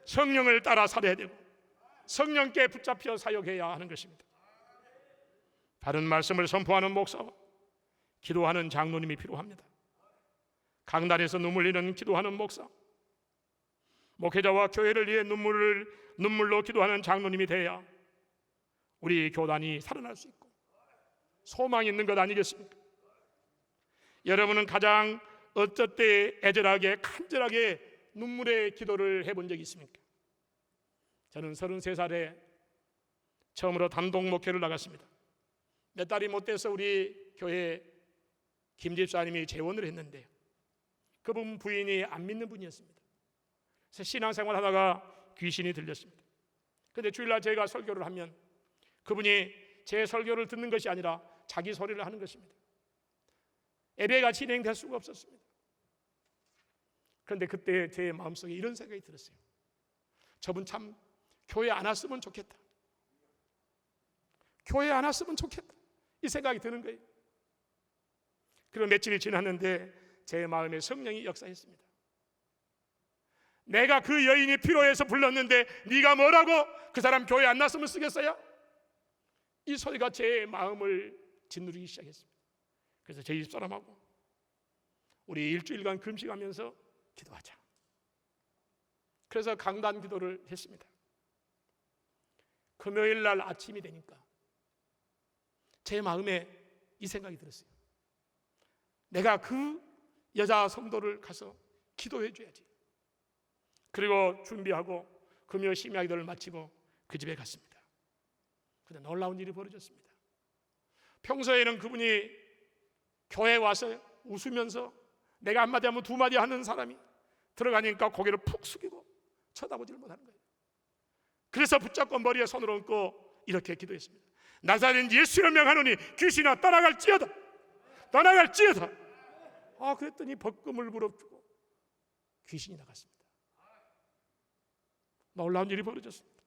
성령을 따라 살아야 되고 성령께 붙잡혀 사역해야 하는 것입니다. 바른 말씀을 선포하는 목사와 기도하는 장로님이 필요합니다. 강단에서 눈물 흘리는 기도하는 목사, 목회자와 교회를 위해 눈물로 기도하는 장로님이 돼야 우리 교단이 살아날 수 있고 소망이 있는 것 아니겠습니까? 여러분은 가장 어쩔 때 애절하게 간절하게 눈물의 기도를 해본 적이 있습니까? 저는 33살에 처음으로 단독 목회를 나갔습니다. 몇 달이 못 돼서 우리 교회 김 집사님이 재원을 했는데요, 그분 부인이 안 믿는 분이었습니다. 그래서 신앙생활 하다가 귀신이 들렸습니다. 그런데 주일날 제가 설교를 하면 그분이 제 설교를 듣는 것이 아니라 자기 소리를 하는 것입니다. 예배가 진행될 수가 없었습니다. 그런데 그때 제 마음속에 이런 생각이 들었어요. 저분 참 교회 안 왔으면 좋겠다. 교회 안 왔으면 좋겠다. 이 생각이 드는 거예요. 그리고 며칠이 지났는데 제 마음에 성령이 역사했습니다. 내가 그 여인이 필요해서 불렀는데 네가 뭐라고 그 사람 교회 안 났으면 쓰겠어요? 이 소리가 제 마음을 짓누르기 시작했습니다. 그래서 저희 집사람하고 우리 일주일간 금식하면서 기도하자. 그래서 강단 기도를 했습니다. 금요일 날 아침이 되니까 제 마음에 이 생각이 들었어요. 내가 그 여자 성도를 가서 기도해 줘야지. 그리고 준비하고 금요 심야 기도를 마치고 그 집에 갔습니다. 그런데 놀라운 일이 벌어졌습니다. 평소에는 그분이 교회에 와서 웃으면서 내가 한마디 하면 두 마디 하는 사람이 들어가니까 고개를 푹 숙이고 쳐다보지를 못하는 거예요. 그래서 붙잡고 머리에 손을 얹고 이렇게 기도했습니다. 나사렛 예수를 명하노니 귀신아 떠나갈지어다. 떠나갈지어다. 그랬더니 벗금을 물어주고 귀신이 나갔습니다. 놀라운 일이 벌어졌습니다.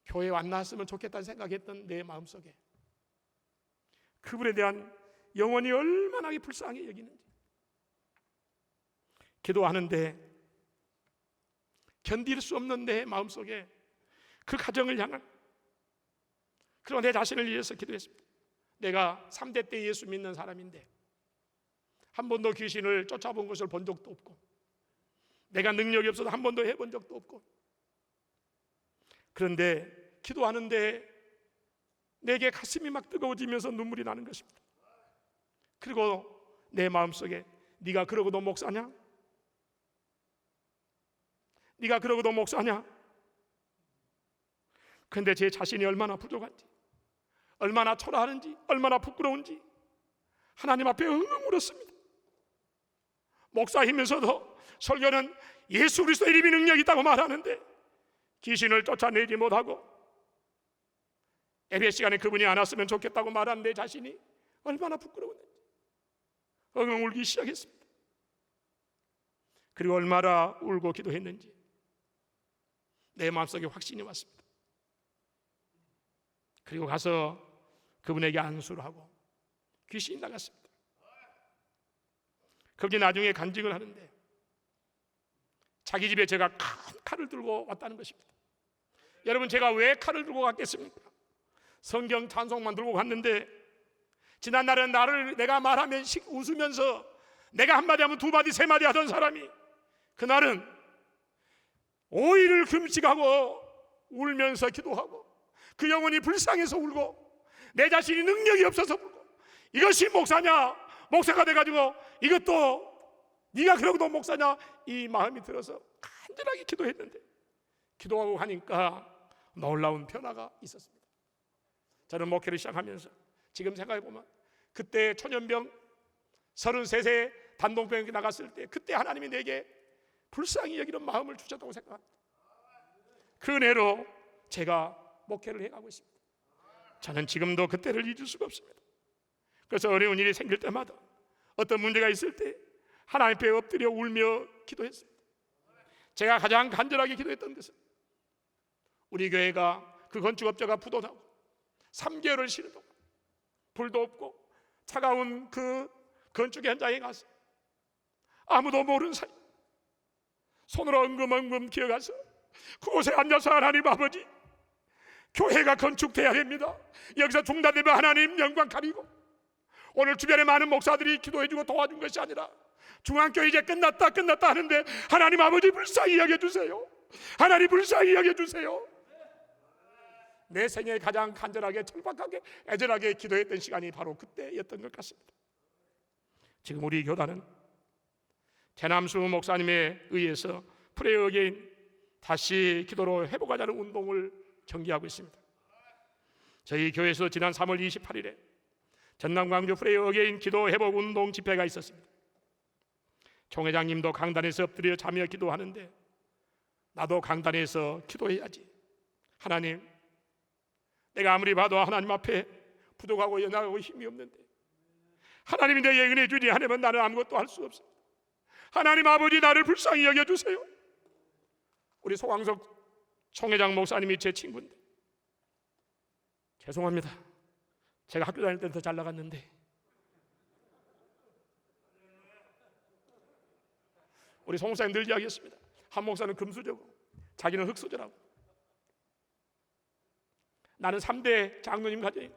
교회에 안 나왔으면 좋겠다는 생각했던 내 마음속에 그분에 대한 영혼이 얼마나 불쌍히 여기는지, 기도하는데 견딜 수 없는 내 마음속에 그 가정을 향한, 그리고 내 자신을 위해서 기도했습니다. 내가 3대 때 예수 믿는 사람인데 한 번도 귀신을 쫓아본 것을 본 적도 없고, 내가 능력이 없어서 한 번도 해본 적도 없고, 그런데 기도하는데 내게 가슴이 막 뜨거워지면서 눈물이 나는 것입니다. 그리고 내 마음속에 네가 그러고도 목사냐? 네가 그러고도 목사냐? 그런데 제 자신이 얼마나 부족한지, 얼마나 초라하는지, 얼마나 부끄러운지 하나님 앞에 엉엉 울었습니다. 목사이면서도 설교는 예수 그리스도의 이름이 능력이 있다고 말하는데 귀신을 쫓아내지 못하고 예배 시간에 그분이 안 왔으면 좋겠다고 말하는 내 자신이 얼마나 부끄러웠는지 엉엉 울기 시작했습니다. 그리고 얼마나 울고 기도했는지 내 마음속에 확신이 왔습니다. 그리고 가서 그분에게 안수를 하고 귀신이 나갔습니다. 그분이 나중에 간증을 하는데 자기 집에 제가 큰 칼을 들고 왔다는 것입니다. 여러분, 제가 왜 칼을 들고 갔겠습니까? 성경 찬송만 들고 갔는데 지난날은 나를 내가 말하면 웃으면서 내가 한마디 하면 두 마디 세 마디 하던 사람이 그날은 5일을 금식하고 울면서 기도하고 그 영혼이 불쌍해서 울고 내 자신이 능력이 없어서 울고, 이것이 목사냐? 목사가 돼가지고 이것도 네가 그러고도 목사냐? 이 마음이 들어서 간절하게 기도했는데 기도하고 하니까 놀라운 변화가 있었습니다. 저는 목회를 시작하면서 지금 생각해보면 그때 초년병 33세 단독병에 나갔을 때 그때 하나님이 내게 불쌍히 여기는 마음을 주셨다고 생각합니다. 그 은혜로 제가 목회를 해가고 있습니다. 저는 지금도 그때를 잊을 수가 없습니다. 그래서 어려운 일이 생길 때마다, 어떤 문제가 있을 때 하나님 앞에 엎드려 울며 기도했습니다. 제가 가장 간절하게 기도했던 것은 우리 교회가 그 건축업자가 부도나고 3개월을 쉬는 동안 불도 없고 차가운 그 건축 현장에 가서 아무도 모르는 사이 손으로 엉금엉금 기어가서 그곳에 앉아서 하나님 아버지, 교회가 건축돼야 됩니다. 여기서 중단되면 하나님 영광 가리고, 오늘 주변에 많은 목사들이 기도해주고 도와준 것이 아니라 중앙교회 이제 끝났다 하는데 하나님 아버지 불쌍히 여겨주세요. 하나님 불쌍히 여겨주세요. 내 생에 가장 간절하게 절박하게 애절하게 기도했던 시간이 바로 그때였던 것 같습니다. 지금 우리 교단은 재남수 목사님에 의해서 프레이 어게인 다시 기도로 회복하자는 운동을 전개하고 있습니다. 저희 교회에서 지난 3월 28일에 전남 광주 프레이 어게인 기도 회복 운동 집회가 있었습니다. 총회장님도 강단에서 엎드려 자며 기도하는데 나도 강단에서 기도해야지. 하나님, 내가 아무리 봐도 하나님 앞에 부족하고 연약하고 힘이 없는데 하나님이 내게 은혜 주니 하나님은 나는 아무것도 할 수 없습니다. 하나님 아버지, 나를 불쌍히 여겨주세요. 우리 소광석 총회장 목사님이 제 친구인데, 죄송합니다. 제가 학교 다닐 때는 더 잘 나갔는데 우리 송 목사님 늘 이야기했습니다. 한 목사는 금수저고 자기는 흙수저라고. 나는 3대 장로님 가정이고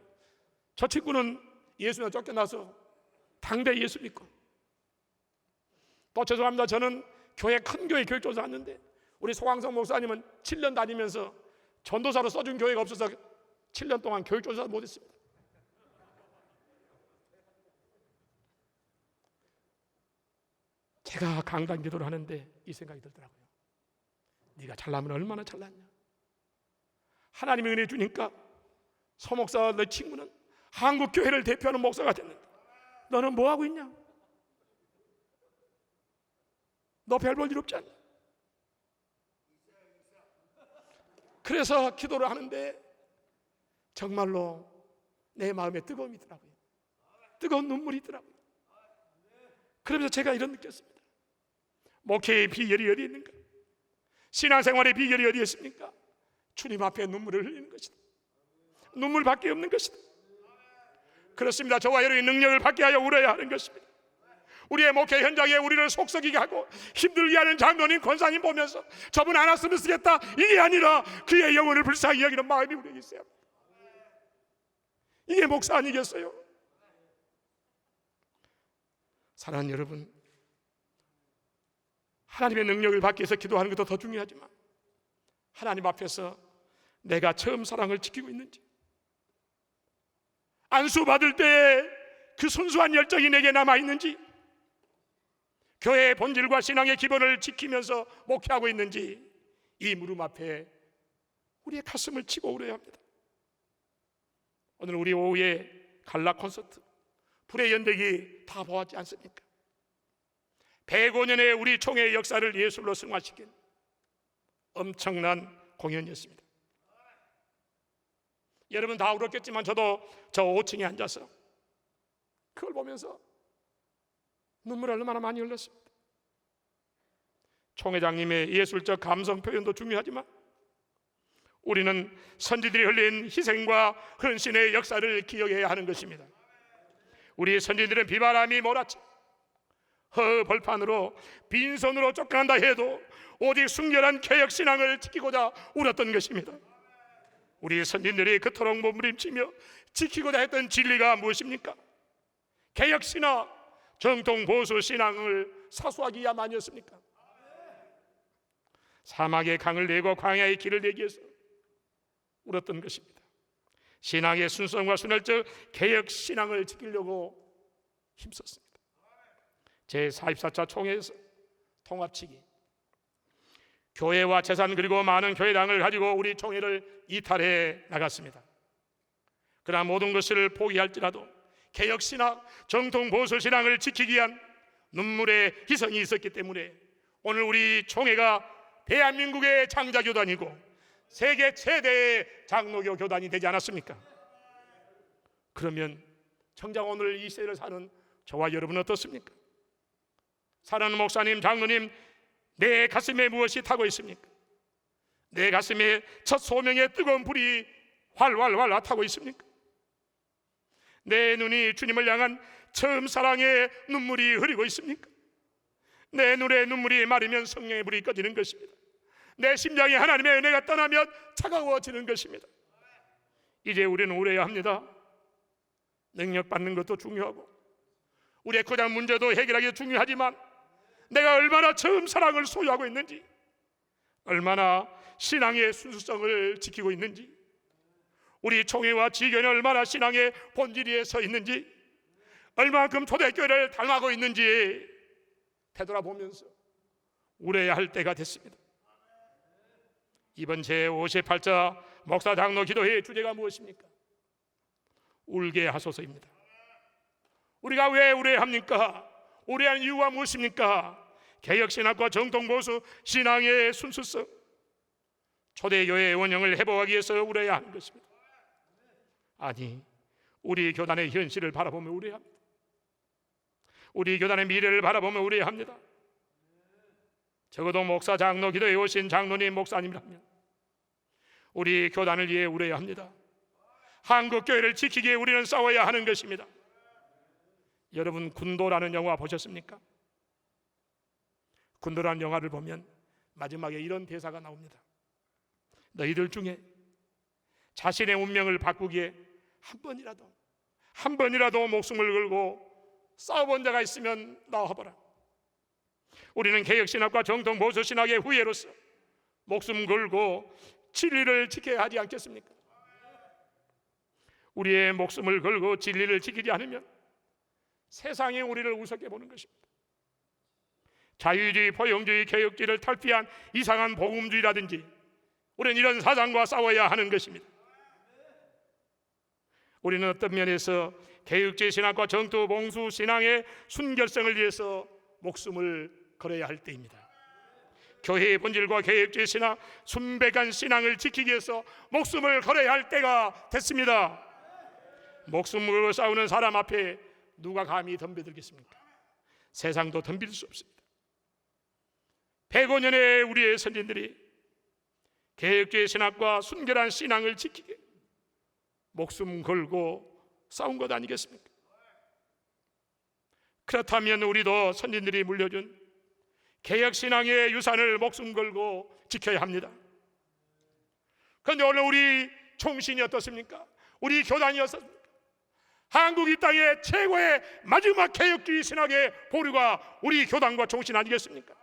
저 친구는 예수님 쫓겨나서 당대 예수 믿고, 또 죄송합니다. 저는 교회 큰 교회 교육조사 왔는데 우리 소광성 목사님은 7년 다니면서 전도사로 써준 교회가 없어서 7년 동안 교육조사 못했습니다. 제가 강단 기도를 하는데 이 생각이 들더라고요. 네가 잘나면 얼마나 잘났냐. 하나님이 은혜 주니까 서 목사와 내 친구는 한국 교회를 대표하는 목사가 됐는데 너는 뭐 하고 있냐? 너 별 볼 일 없지 않냐? 그래서 기도를 하는데 정말로 내 마음에 뜨거움이 있더라고요. 뜨거운 눈물이 있더라고요. 그러면서 제가 이런 느꼈습니다. 목회의 비결이 어디 있는가? 신앙생활의 비결이 어디 있습니까? 주님 앞에 눈물을 흘리는 것이다. 눈물밖에 없는 것이다. 그렇습니다. 저와 여러분이 능력을 받게 하여 울어야 하는 것입니다. 우리의 목회 현장에 우리를 속썩이게 하고 힘들게 하는 장로님, 권사님 보면서 저분 안 왔으면 쓰겠다, 이게 아니라 그의 영혼을 불쌍히 여기는 마음이 우리에게 있어야 합니다. 이게 목사 아니겠어요? 사랑하는 여러분, 하나님의 능력을 받기 위해서 기도하는 것도 더 중요하지만 하나님 앞에서 내가 처음 사랑을 지키고 있는지, 안수 받을 때 그 순수한 열정이 내게 남아있는지, 교회의 본질과 신앙의 기본을 지키면서 목회하고 있는지, 이 물음 앞에 우리의 가슴을 치고 울어야 합니다. 오늘 우리 오후에 갈라 콘서트, 불의 연대기 다 보았지 않습니까? 105년의 우리 총회의 역사를 예술로 승화시킨 엄청난 공연이었습니다. 여러분 다 울었겠지만 저도 저 5층에 앉아서 그걸 보면서 눈물을 얼마나 많이 흘렸습니다. 총회장님의 예술적 감성 표현도 중요하지만 우리는 선지들이 흘린 희생과 헌신의 역사를 기억해야 하는 것입니다. 우리 선지들은 비바람이 몰아쳐 허벌판으로 빈손으로 쫓겨난다 해도 오직 순결한 개혁신앙을 지키고자 울었던 것입니다. 우리 선진들이 그토록 몸부림치며 지키고자 했던 진리가 무엇입니까? 개혁신앙, 정통보수신앙을 사수하기야만이었습니까? 사막의 강을 내고 광야의 길을 내기 위해서 울었던 것입니다. 신앙의 순수성과 순혈적 개혁신앙을 지키려고 힘썼습니다. 제44차 총회에서 통합치기, 교회와 재산 그리고 많은 교회당을 가지고 우리 총회를 이탈해 나갔습니다. 그러나 모든 것을 포기할지라도 개혁신앙, 정통보수신앙을 지키기 위한 눈물의 희생이 있었기 때문에 오늘 우리 총회가 대한민국의 장자교단이고 세계 최대의 장로교 교단이 되지 않았습니까? 그러면 정작 오늘 이 시대를 사는 저와 여러분은 어떻습니까? 사랑하는 목사님, 장로님, 내 가슴에 무엇이 타고 있습니까? 내 가슴에 첫 소명의 뜨거운 불이 활활 타고 있습니까? 내 눈이 주님을 향한 처음 사랑의 눈물이 흐르고 있습니까? 내 눈에 눈물이 마르면 성령의 불이 꺼지는 것입니다. 내 심장이 하나님의 은혜가 떠나면 차가워지는 것입니다. 이제 우리는 울어야 합니다. 능력 받는 것도 중요하고 우리의 고장 문제도 해결하기 중요하지만 내가 얼마나 처음 사랑을 소유하고 있는지, 얼마나 신앙의 순수성을 지키고 있는지, 우리 총회와 지교는 얼마나 신앙의 본질 위에 서 있는지, 얼마만큼 초대교회를 닮아가고 있는지 되돌아보면서 울어야 할 때가 됐습니다. 이번 제58차 목사 장로 기도회의 주제가 무엇입니까? 울게 하소서입니다. 우리가 왜 울어야 합니까? 울어야 하는 이유가 무엇입니까? 개혁신학과 정통보수 신앙의 순수성, 초대교회의 원형을 회복하기 위해서 울어야 하는 것입니다. 아니, 우리 교단의 현실을 바라보며 울어야 합니다. 우리 교단의 미래를 바라보며 울어야 합니다. 적어도 목사 장로 기도에 오신 장로님 목사님이라면 우리 교단을 위해 울어야 합니다. 한국 교회를 지키기 위해 우리는 싸워야 하는 것입니다. 여러분, 군도라는 영화 보셨습니까? 군도라는 영화를 보면 마지막에 이런 대사가 나옵니다. 너희들 중에 자신의 운명을 바꾸기에 한 번이라도 목숨을 걸고 싸워본 자가 있으면 나와봐라. 우리는 개혁신학과 정통보수신학의 후예로서 목숨 걸고 진리를 지켜야 하지 않겠습니까? 우리의 목숨을 걸고 진리를 지키지 않으면 세상이 우리를 우습게 보는 것입니다. 자유주의, 포용주의, 개혁주의를 탈피한 이상한 복음주의라든지 우리는 이런 사상과 싸워야 하는 것입니다. 우리는 어떤 면에서 개혁주의 신학과 정통보수 신앙의 순결성을 위해서 목숨을 걸어야 할 때입니다. 교회의 본질과 개혁주의 신학, 순백한 신앙을 지키기 위해서 목숨을 걸어야 할 때가 됐습니다. 목숨을 걸고 싸우는 사람 앞에 누가 감히 덤벼들겠습니까? 세상도 덤빌 수 없습니다. 105년의 우리의 선진들이 개혁주의 신학과 순결한 신앙을 지키게 목숨 걸고 싸운 것 아니겠습니까? 그렇다면 우리도 선진들이 물려준 개혁신앙의 유산을 목숨 걸고 지켜야 합니다. 그런데 오늘 우리 총신이 어떻습니까? 우리 교단이 어떻습니까? 한국 이 땅의 최고의 마지막 개혁주의 신학의 보류가 우리 교단과 총신 아니겠습니까?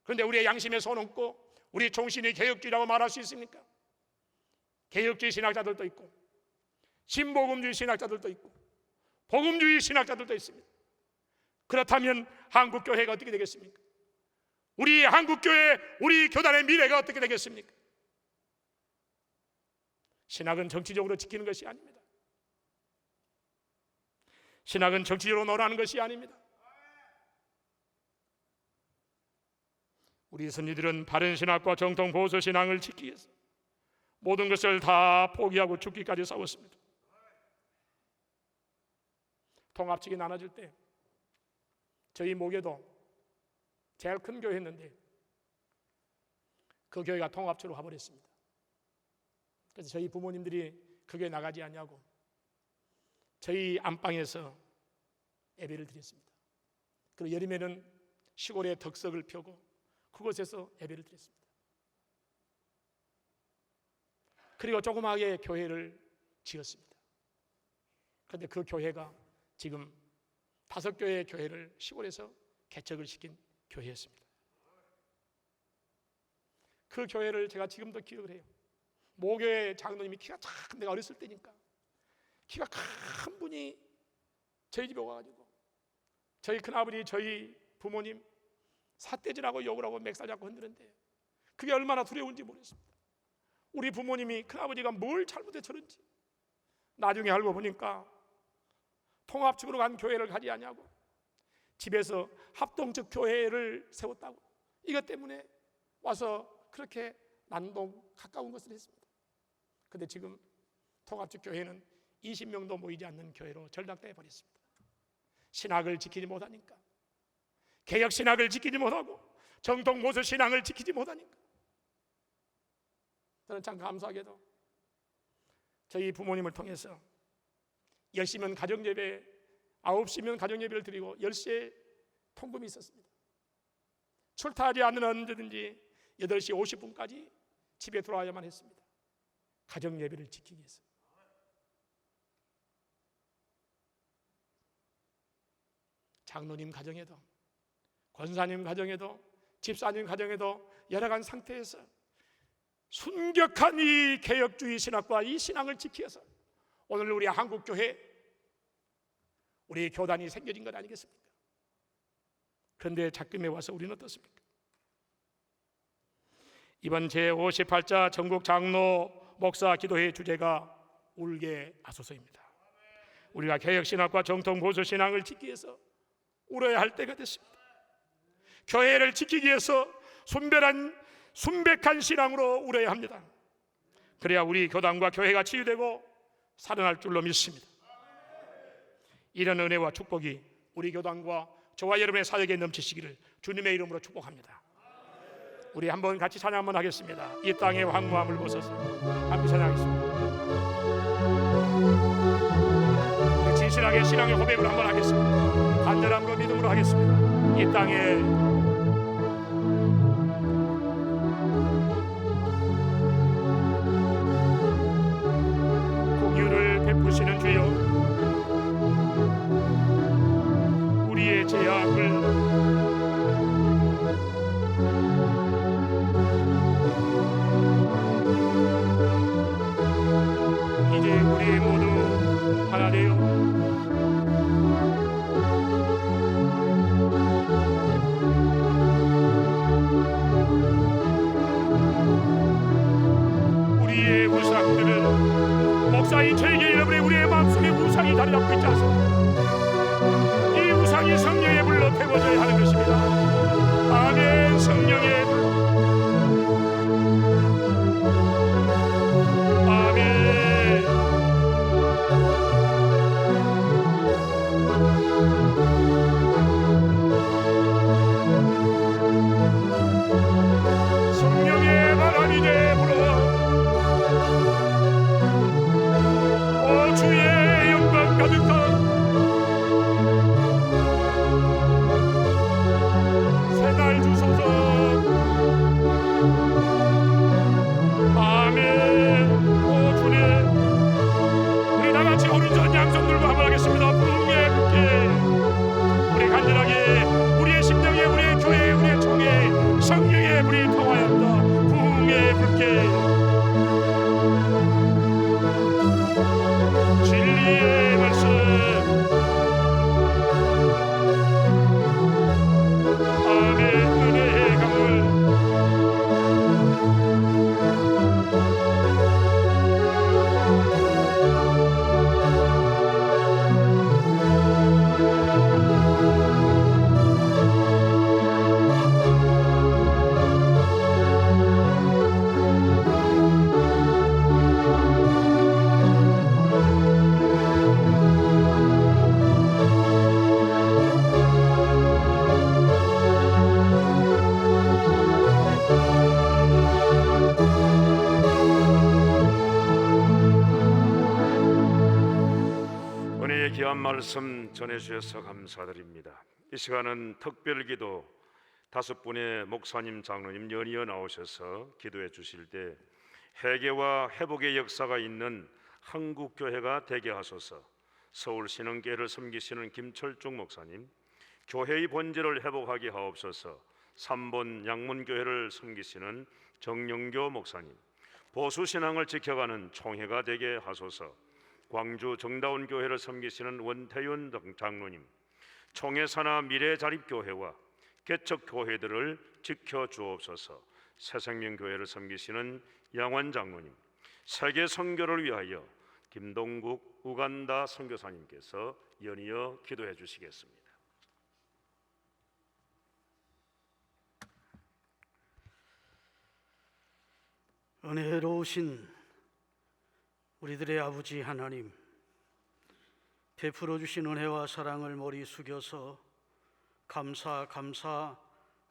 그런데 우리의 양심에 손 얹고 우리 총신이 개혁주의라고 말할 수 있습니까? 개혁주의 신학자들도 있고 신복음주의 신학자들도 있고 복음주의 신학자들도 있습니다. 그렇다면 한국교회가 어떻게 되겠습니까? 우리 한국교회, 우리 교단의 미래가 어떻게 되겠습니까? 신학은 정치적으로 지키는 것이 아닙니다. 신학은 정치적으로 논하는 것이 아닙니다. 우리 선지들은 바른 신학과 정통 보수 신앙을 지키기 위해서 모든 것을 다 포기하고 죽기까지 싸웠습니다. 통합측이 나눠질 때 저희 목에도 제일 큰 교회였는데 그 교회가 통합처로 가버렸습니다. 그래서 저희 부모님들이 그 교회 나가지 않냐고 저희 안방에서 예배를 드렸습니다. 그리고 여름에는 시골에 덕석을 펴고 그곳에서 예배를 드렸습니다. 그리고 조그마하게 교회를 지었습니다. 그런데 그 교회가 지금 5교회의 교회를 시골에서 개척을 시킨 교회였습니다. 그 교회를 제가 지금도 기억을 해요. 모교회 장로님이 키가 참, 내가 어렸을 때니까 키가 큰 분이 저희 집에 와가지고 저희 큰아버지, 저희 부모님 삿대질하고 욕을 하고 맥살 잡고 흔드는데 그게 얼마나 두려운지 모르겠습니다. 우리 부모님이, 큰아버지가 뭘 잘못해 저런지 나중에 알고 보니까 통합측으로 간 교회를 가지 않냐고 집에서 합동적 교회를 세웠다고 이것 때문에 와서 그렇게 난동 가까운 것을 했습니다. 그런데 지금 통합측 교회는 20명도 모이지 않는 교회로 전락되어 버렸습니다. 신학을 지키지 못하니까, 개혁 신학을 지키지 못하고 정통 보수 신앙을 지키지 못하니까. 저는 참 감사하게도 저희 부모님을 통해서 10시면 가정예배, 9시면 가정예배를 드리고 10시에 통금이 있었습니다. 출타하지 않는 언제든지 8시 50분까지 집에 돌아와야만 했습니다. 가정 예배를 지키기 위해서. 장로님 가정에도, 권사님 가정에도, 집사님 가정에도 열악한 상태에서 순격한 이 개혁주의 신학과 이 신앙을 지키어서 오늘 우리 한국교회, 우리 교단이 생겨진 것 아니겠습니까? 그런데 작금에 와서 우리는 어떻습니까? 이번 제58자 전국 장로 목사 기도회 주제가 울게 하소서입니다. 우리가 개혁신학과 정통 보수신앙을 지키기 위해서 울어야 할 때가 됐습니다. 교회를 지키기 위해서 순백한 신앙으로 울어야 합니다. 그래야 우리 교단과 교회가 치유되고 살아날 줄로 믿습니다. 이런 은혜와 축복이 우리 교단과 저와 여러분의 사역에 넘치시기를 주님의 이름으로 축복합니다. 우리 한번 같이 찬양 한번 하겠습니다. 이 땅의 황무함을 벗어서 함께 찬양하겠습니다. 진실하게 신앙의 고백을 한번 하겠습니다. 간절함으로 믿음으로 하겠습니다. 이 땅에 공유를 베푸시는 주여, 우리의 죄악을 이제 우리 모두 하나 되어 우리의 우상들을, 목사인 저에게 여러분의 우리의 마음속에 우상이 자리 잡고 있지 않습니까? 이 우상이 성령의 불로 태워져야 하는 것입니다. 아멘. 성령의 불, 아멘. 성령의 바람이 이제 불어 오 주의 영광 가득한 새날 주소서. 아멘. 오 주님, 우리 다같이 오른손 양손 들고 한번 하겠습니다. 부흥의 불길, 우리 간절하게 우리의 심령에, 우리의 교회에, 우리의 총에 성령의 불이 통하여 합니다. 부흥의 불길, 진리의 말씀, 아멘. 은혜의 강물, 은혜의 귀한 말씀 전해주셔서 감사드립니다. 이 시간은 특별기도 5분의 목사님, 장로님 연이어 나오셔서 기도해 주실 때 회개와 회복의 역사가 있는 한국교회가 되게 하소서. 서울신흥교회를 섬기시는 김철중 목사님, 교회의 본질을 회복하게 하옵소서. 3번 양문교회를 섬기시는 정영교 목사님, 보수신앙을 지켜가는 총회가 되게 하소서. 광주 정다운 교회를 섬기시는 원태윤 장로님, 총회사나 미래자립교회와 개척교회들을 지켜주옵소서. 새생명교회를 섬기시는 양원 장로님, 세계 선교를 위하여 김동국 우간다 선교사님께서 연이어 기도해 주시겠습니다. 은혜로우신 우리들의 아버지 하나님, 베풀어 주신 은혜와 사랑을 머리 숙여서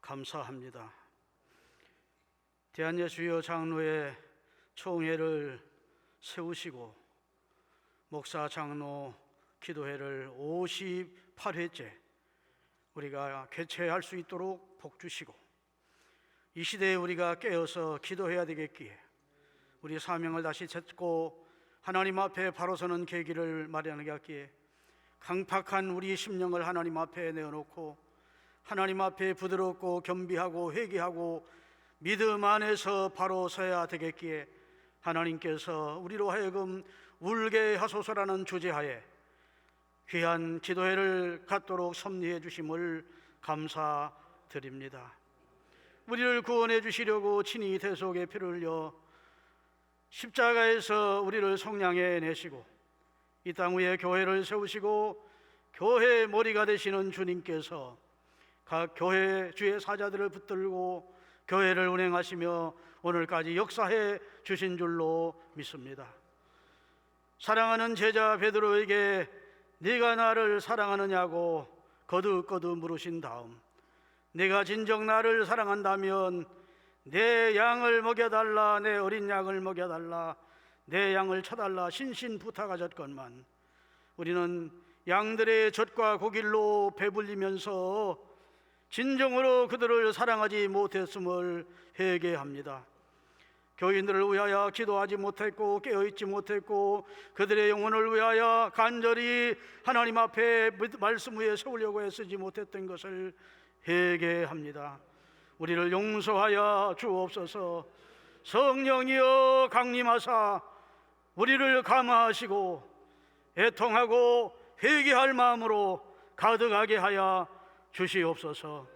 감사합니다. 대한예수여 장로의 총회를 세우시고 목사 장로 기도회를 58회째 우리가 개최할 수 있도록 복 주시고 이 시대에 우리가 깨어서 기도해야 되겠기에 우리 사명을 다시 찾고 하나님 앞에 바로 서는 계기를 마련하게 하기에 강팍한 우리 심령을 하나님 앞에 내어놓고 하나님 앞에 부드럽고 겸비하고 회개하고 믿음 안에서 바로 서야 되겠기에 하나님께서 우리로 하여금 울게 하소서라는 주제하에 귀한 기도회를 갖도록 섭리해 주심을 감사드립니다. 우리를 구원해 주시려고 친히 대속의 피를 흘려 십자가에서 우리를 속량해 내시고 이 땅 위에 교회를 세우시고 교회의 머리가 되시는 주님께서 각 교회 주의 사자들을 붙들고 교회를 운행하시며 오늘까지 역사해 주신 줄로 믿습니다. 사랑하는 제자 베드로에게 네가 나를 사랑하느냐고 거듭거듭 물으신 다음 네가 진정 나를 사랑한다면 내 양을 먹여달라, 내 어린 양을 먹여달라, 내 양을 쳐달라 신신 부탁하셨건만 우리는 양들의 젖과 고길로 배불리면서 진정으로 그들을 사랑하지 못했음을 회개합니다. 교인들을 위하여 기도하지 못했고 깨어있지 못했고 그들의 영혼을 위하여 간절히 하나님 앞에 말씀 위에 세우려고 애쓰지 못했던 것을 회개합니다. 우리를 용서하여 주옵소서. 성령이여 강림하사 우리를 감화하시고 애통하고 회개할 마음으로 가득하게 하여 주시옵소서.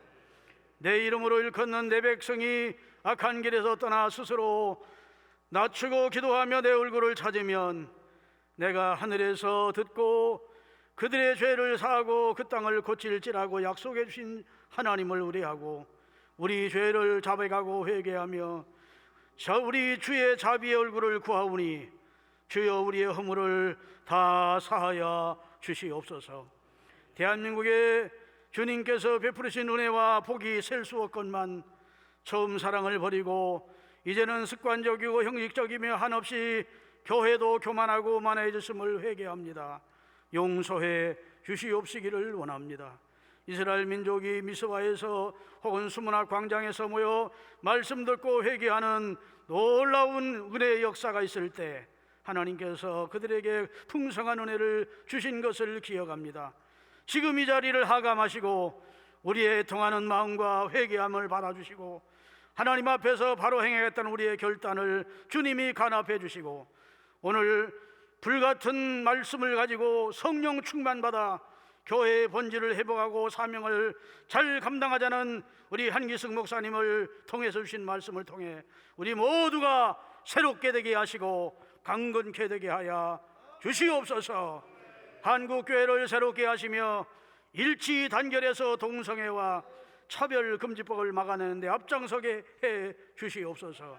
내 이름으로 일컫는 내 백성이 악한 길에서 떠나 스스로 낮추고 기도하며 내 얼굴을 찾으면 내가 하늘에서 듣고 그들의 죄를 사하고 그 땅을 고칠지라고 약속해 주신 하나님을 의뢰하고 우리 죄를 자백하고 회개하며 우리 주의 자비의 얼굴을 구하오니 주여 우리의 허물을 다 사하여 주시옵소서. 대한민국에 주님께서 베푸르신 은혜와 복이 셀 수 없건만 처음 사랑을 버리고 이제는 습관적이고 형식적이며 한없이 교회도 교만하고 만해졌음을 회개합니다. 용서해 주시옵시기를 원합니다. 이스라엘 민족이 미스바에서 혹은 수문학 광장에서 모여 말씀 듣고 회개하는 놀라운 은혜의 역사가 있을 때 하나님께서 그들에게 풍성한 은혜를 주신 것을 기억합니다. 지금 이 자리를 하감하시고 우리의 통하는 마음과 회개함을 받아주시고 하나님 앞에서 바로 행하겠다는 우리의 결단을 주님이 간합해 주시고 오늘 불같은 말씀을 가지고 성령 충만받아 교회의 본질을 회복하고 사명을 잘 감당하자는 우리 한기승 목사님을 통해서 주신 말씀을 통해 우리 모두가 새롭게 되게 하시고 강건케 되게 하여 주시옵소서. 한국교회를 새롭게 하시며 일치 단결해서 동성애와 차별금지법을 막아내는데 앞장서게 해 주시옵소서.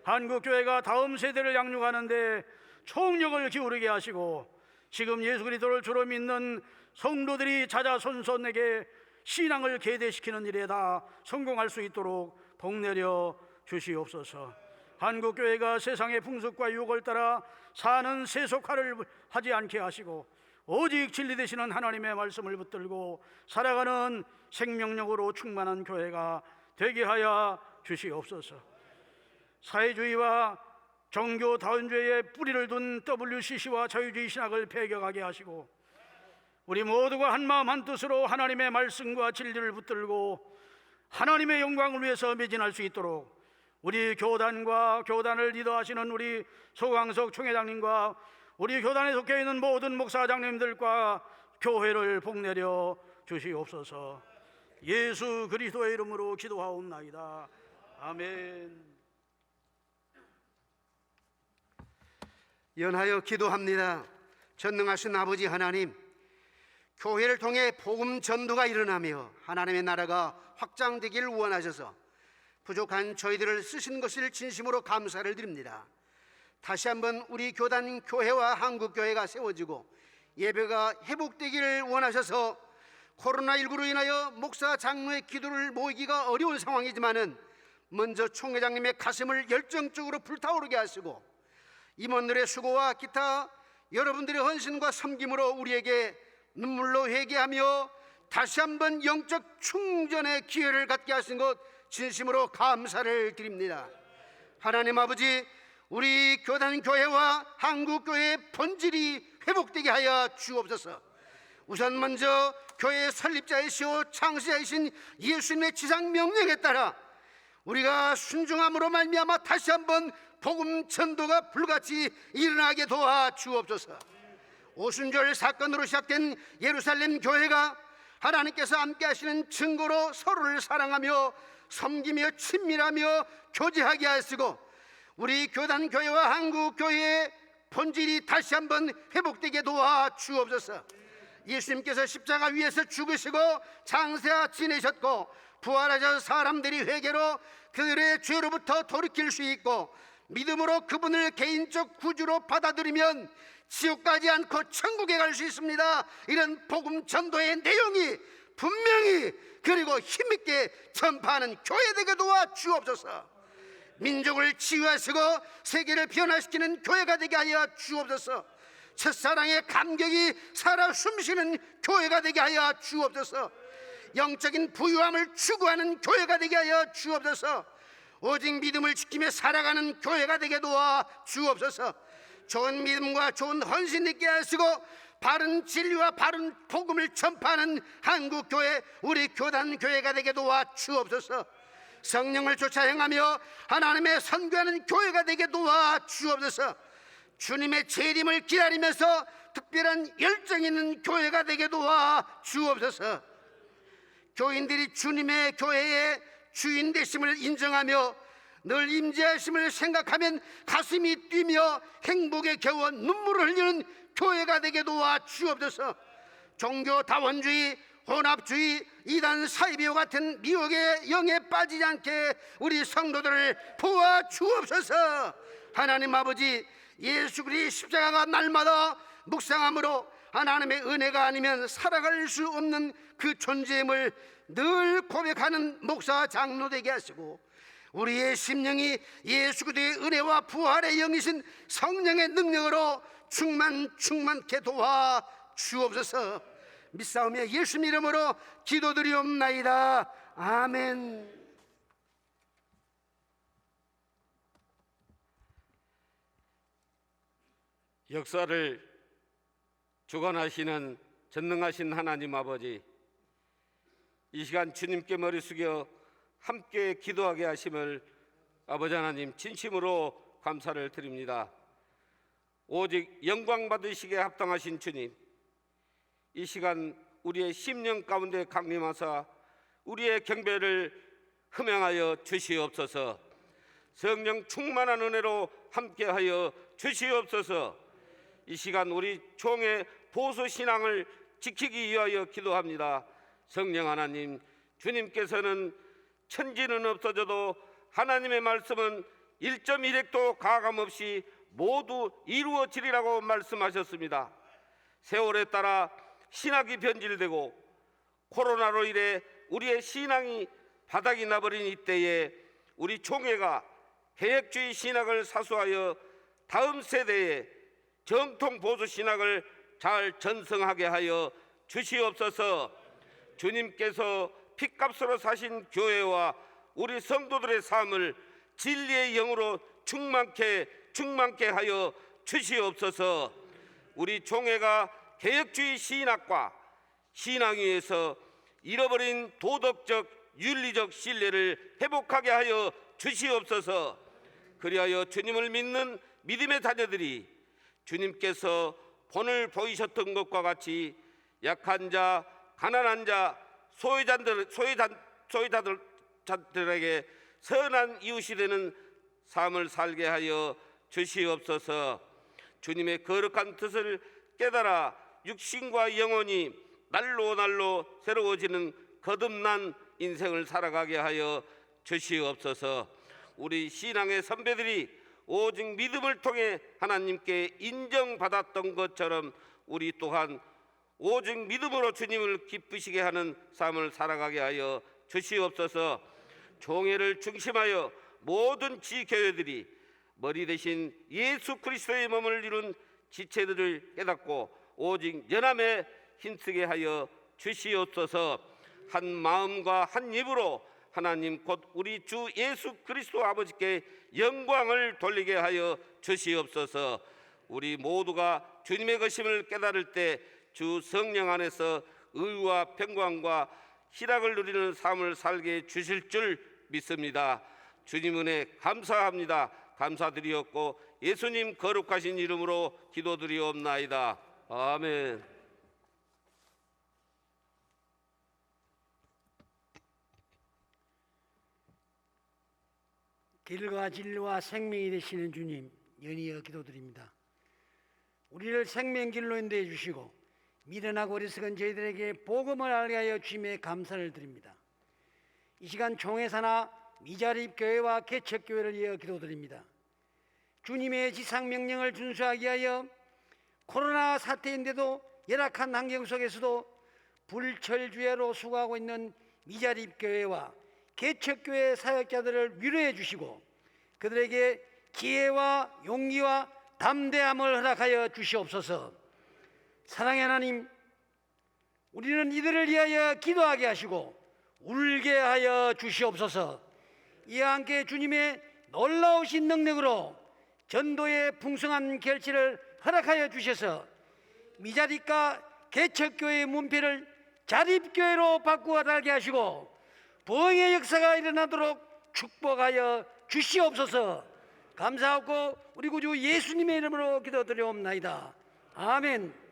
한국교회가 다음 세대를 양육하는데 총력을 기울이게 하시고 지금 예수 그리스도를 주로 믿는 성도들이 자자손손에게 신앙을 계대시키는 일에 다 성공할 수 있도록 복내려 주시옵소서. 한국교회가 세상의 풍습과 유혹을 따라 사는 세속화를 하지 않게 하시고 오직 진리 되시는 하나님의 말씀을 붙들고 살아가는 생명력으로 충만한 교회가 되게 하여 주시옵소서. 사회주의와 종교다원주의에 뿌리를 둔 WCC와 자유주의 신학을 배격하게 하시고 우리 모두가 한마음 한뜻으로 하나님의 말씀과 진리를 붙들고 하나님의 영광을 위해서 매진할 수 있도록 우리 교단과 교단을 리더하시는 우리 소강석 총회장님과 우리 교단에 속해 있는 모든 목사장님들과 교회를 복내려 주시옵소서. 예수 그리스도의 이름으로 기도하옵나이다. 아멘. 연하여 기도합니다. 전능하신 아버지 하나님, 교회를 통해 복음 전도가 일어나며 하나님의 나라가 확장되기를 원하셔서 부족한 저희들을 쓰신 것을 진심으로 감사를 드립니다. 다시 한번 우리 교단 교회와 한국교회가 세워지고 예배가 회복되기를 원하셔서 코로나19로 인하여 목사 장로의 기도를 모이기가 어려운 상황이지만은 먼저 총회장님의 가슴을 열정적으로 불타오르게 하시고 임원들의 수고와 기타 여러분들의 헌신과 섬김으로 우리에게 눈물로 회개하며 다시 한번 영적 충전의 기회를 갖게 하신 것 진심으로 감사를 드립니다. 하나님 아버지, 우리 교단 교회와 한국 교회의 본질이 회복되게 하여 주옵소서. 우선 먼저 교회 설립자이시오 창시자이신 예수님의 지상 명령에 따라 우리가 순종함으로 말미암아 다시 한번 복음 전도가 불같이 일어나게 도와 주옵소서. 오순절 사건으로 시작된 예루살렘 교회가 하나님께서 함께 하시는 증거로 서로를 사랑하며 섬기며 친밀하며 교제하게 하시고 우리 교단 교회와 한국 교회의 본질이 다시 한번 회복되게 도와 주옵소서. 예수님께서 십자가 위에서 죽으시고 장사 지내셨고 부활하셔서 사람들이 회개로 그들의 죄로부터 돌이킬 수 있고 믿음으로 그분을 개인적 구주로 받아들이면 지옥 가지 않고 천국에 갈 수 있습니다. 이런 복음 전도의 내용이 분명히 그리고 힘있게 전파하는 교회 되게 도와 주옵소서. 민족을 치유하시고 세계를 변화시키는 교회가 되게 하여 주옵소서. 첫사랑의 감격이 살아 숨쉬는 교회가 되게 하여 주옵소서. 영적인 부유함을 추구하는 교회가 되게 하여 주옵소서. 오직 믿음을 지키며 살아가는 교회가 되게 도와 주옵소서. 좋은 믿음과 좋은 헌신 있게 하시고 바른 진리와 바른 복음을 전파하는 한국교회 우리 교단교회가 되게 도와 주옵소서. 성령을 쫓아 행하며 하나님의 선교하는 교회가 되게 도와 주옵소서. 주님의 재림을 기다리면서 특별한 열정 있는 교회가 되게 도와 주옵소서. 교인들이 주님의 교회의 주인 되심을 인정하며 늘 임재하심을 생각하면 가슴이 뛰며 행복에 겨워 눈물을 흘리는 교회가 되게 도와 주옵소서. 종교 다원주의, 혼합주의, 이단 사이비와 같은 미혹의 영에 빠지지 않게 우리 성도들을 도와 주옵소서. 하나님 아버지, 예수 그리스도의 십자가가 날마다 묵상함으로 하나님의 은혜가 아니면 살아갈 수 없는 그 존재임을 늘 고백하는 목사 장로 되게 하시고 우리의 심령이 예수 그리스도의 은혜와 부활의 영이신 성령의 능력으로 충만케 도와 주옵소서. 믿사오며 예수님 이름으로 기도드리옵나이다. 아멘. 역사를 주관하시는 전능하신 하나님 아버지, 이 시간 주님께 머리 숙여 함께 기도하게 하심을 아버지 하나님 진심으로 감사를 드립니다. 오직 영광 받으시기에 합당하신 주님, 이 시간 우리의 심령 가운데 강림하사 우리의 경배를 흠양하여 주시옵소서. 성령 충만한 은혜로 함께하여 주시옵소서. 이 시간 우리 종의 보수 신앙을 지키기 위하여 기도합니다. 성령 하나님, 주님께서는 천지는 없어져도 하나님의 말씀은 1.1핵도 가감 없이 모두 이루어지리라고 말씀하셨습니다. 세월에 따라 신학이 변질되고 코로나로 인해 우리의 신앙이 바닥이 나버린 이때에 우리 총회가 개혁주의 신학을 사수하여 다음 세대에 정통 보수 신학을 잘 전승하게 하여 주시옵소서. 주님께서 핏값으로 사신 교회와 우리 성도들의 삶을 진리의 영으로 충만케 하여 주시옵소서. 우리 총회가 개혁주의 신학과 신앙 위에서 잃어버린 도덕적 윤리적 신뢰를 회복하게 하여 주시옵소서. 그리하여 주님을 믿는 믿음의 자녀들이 주님께서 본을 보이셨던 것과 같이 약한 자, 가난한 자, 소외자들에게 선한 이웃이 되는 삶을 살게 하여 주시옵소서. 주님의 거룩한 뜻을 깨달아 육신과 영혼이 날로 새로워지는 거듭난 인생을 살아가게 하여 주시옵소서. 우리 신앙의 선배들이 오직 믿음을 통해 하나님께 인정받았던 것처럼 우리 또한 오직 믿음으로 주님을 기쁘시게 하는 삶을 살아가게 하여 주시옵소서. 종회를 중심하여 모든 지교회들이 머리 대신 예수 그리스도의 몸을 이룬 지체들을 깨닫고 오직 연함에 힘쓰게 하여 주시옵소서. 한 마음과 한 입으로 하나님 곧 우리 주 예수 그리스도 아버지께 영광을 돌리게 하여 주시옵소서. 우리 모두가 주님의 것임을 깨달을 때 주 성령 안에서 의와 평강과 희락을 누리는 삶을 살게 주실 줄 믿습니다. 주님 은혜 감사합니다. 감사드리옵고 예수님 거룩하신 이름으로 기도드리옵나이다. 아멘. 길과 진리와 생명이 되시는 주님, 연이어 기도드립니다. 우리를 생명길로 인도해 주시고 미련하고 어리석은 저희들에게 복음을 알게 하여 주님의 감사를 드립니다. 이 시간 총회사나 미자립 교회와 개척 교회를 위하여 기도드립니다. 주님의 지상 명령을 준수하게 하여 코로나 사태인데도 열악한 환경 속에서도 불철주야로 수고하고 있는 미자립 교회와 개척 교회 사역자들을 위로해 주시고 그들에게 지혜와 용기와 담대함을 허락하여 주시옵소서. 사랑의 하나님, 우리는 이들을 위하여 기도하게 하시고 울게 하여 주시옵소서. 이와 함께 주님의 놀라우신 능력으로 전도의 풍성한 결실을 허락하여 주셔서 미자립과 개척교회의 문패를 자립교회로 바꾸어 달게 하시고 부흥의 역사가 일어나도록 축복하여 주시옵소서. 감사하고 우리 구주 예수님의 이름으로 기도드리옵나이다. 아멘.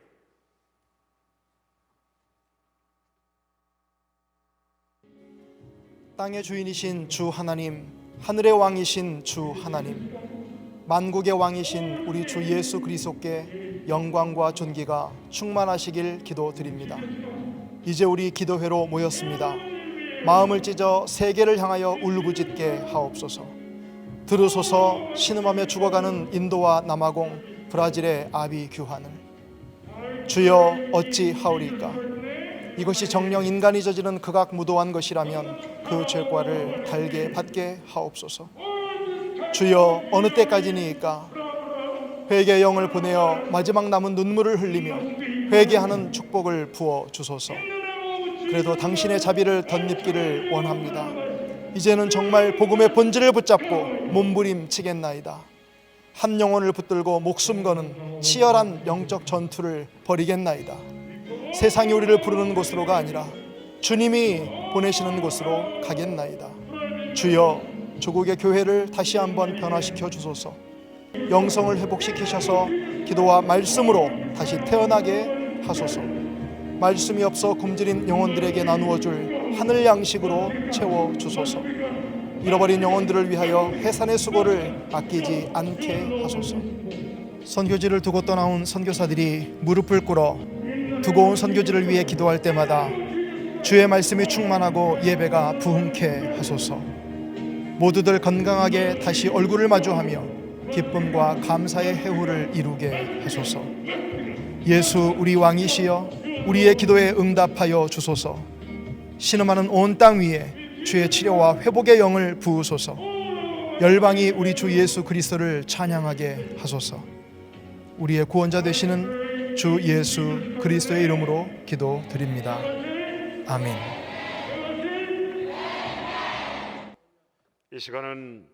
땅의 주인이신 주 하나님, 하늘의 왕이신 주 하나님, 만국의 왕이신 우리 주 예수 그리스도께 영광과 존귀가 충만하시길 기도드립니다. 이제 우리 기도회로 모였습니다. 마음을 찢어 세계를 향하여 울부짖게 하옵소서. 들으소서. 신음하며 죽어가는 인도와 남아공, 브라질의 아비 규환을 주여 어찌 하오리까. 이것이 정령 인간이 저지른 극악무도한 것이라면 그 죄과를 달게 받게 하옵소서. 주여 어느 때까지니까. 회개의 영을 보내어 마지막 남은 눈물을 흘리며 회개하는 축복을 부어 주소서. 그래도 당신의 자비를 덧입기를 원합니다. 이제는 정말 복음의 본질을 붙잡고 몸부림치겠나이다. 한 영혼을 붙들고 목숨 거는 치열한 영적 전투를 벌이겠나이다. 세상이 우리를 부르는 곳으로가 아니라 주님이 보내시는 곳으로 가겠나이다. 주여 조국의 교회를 다시 한번 변화시켜 주소서. 영성을 회복시키셔서 기도와 말씀으로 다시 태어나게 하소서. 말씀이 없어 굶주린 영혼들에게 나누어 줄 하늘 양식으로 채워 주소서. 잃어버린 영혼들을 위하여 해산의 수고를 아끼지 않게 하소서. 선교지를 두고 떠나온 선교사들이 무릎을 꿇어 두고 온 선교지를 위해 기도할 때마다 주의 말씀이 충만하고 예배가 부흥케 하소서. 모두들 건강하게 다시 얼굴을 마주하며 기쁨과 감사의 해후를 이루게 하소서. 예수 우리 왕이시여 우리의 기도에 응답하여 주소서. 신음하는 온 땅 위에 주의 치료와 회복의 영을 부으소서. 열방이 우리 주 예수 그리스도를 찬양하게 하소서. 우리의 구원자 되시는 주 예수 그리스도의 이름으로 기도드립니다. 아멘. 이 시간은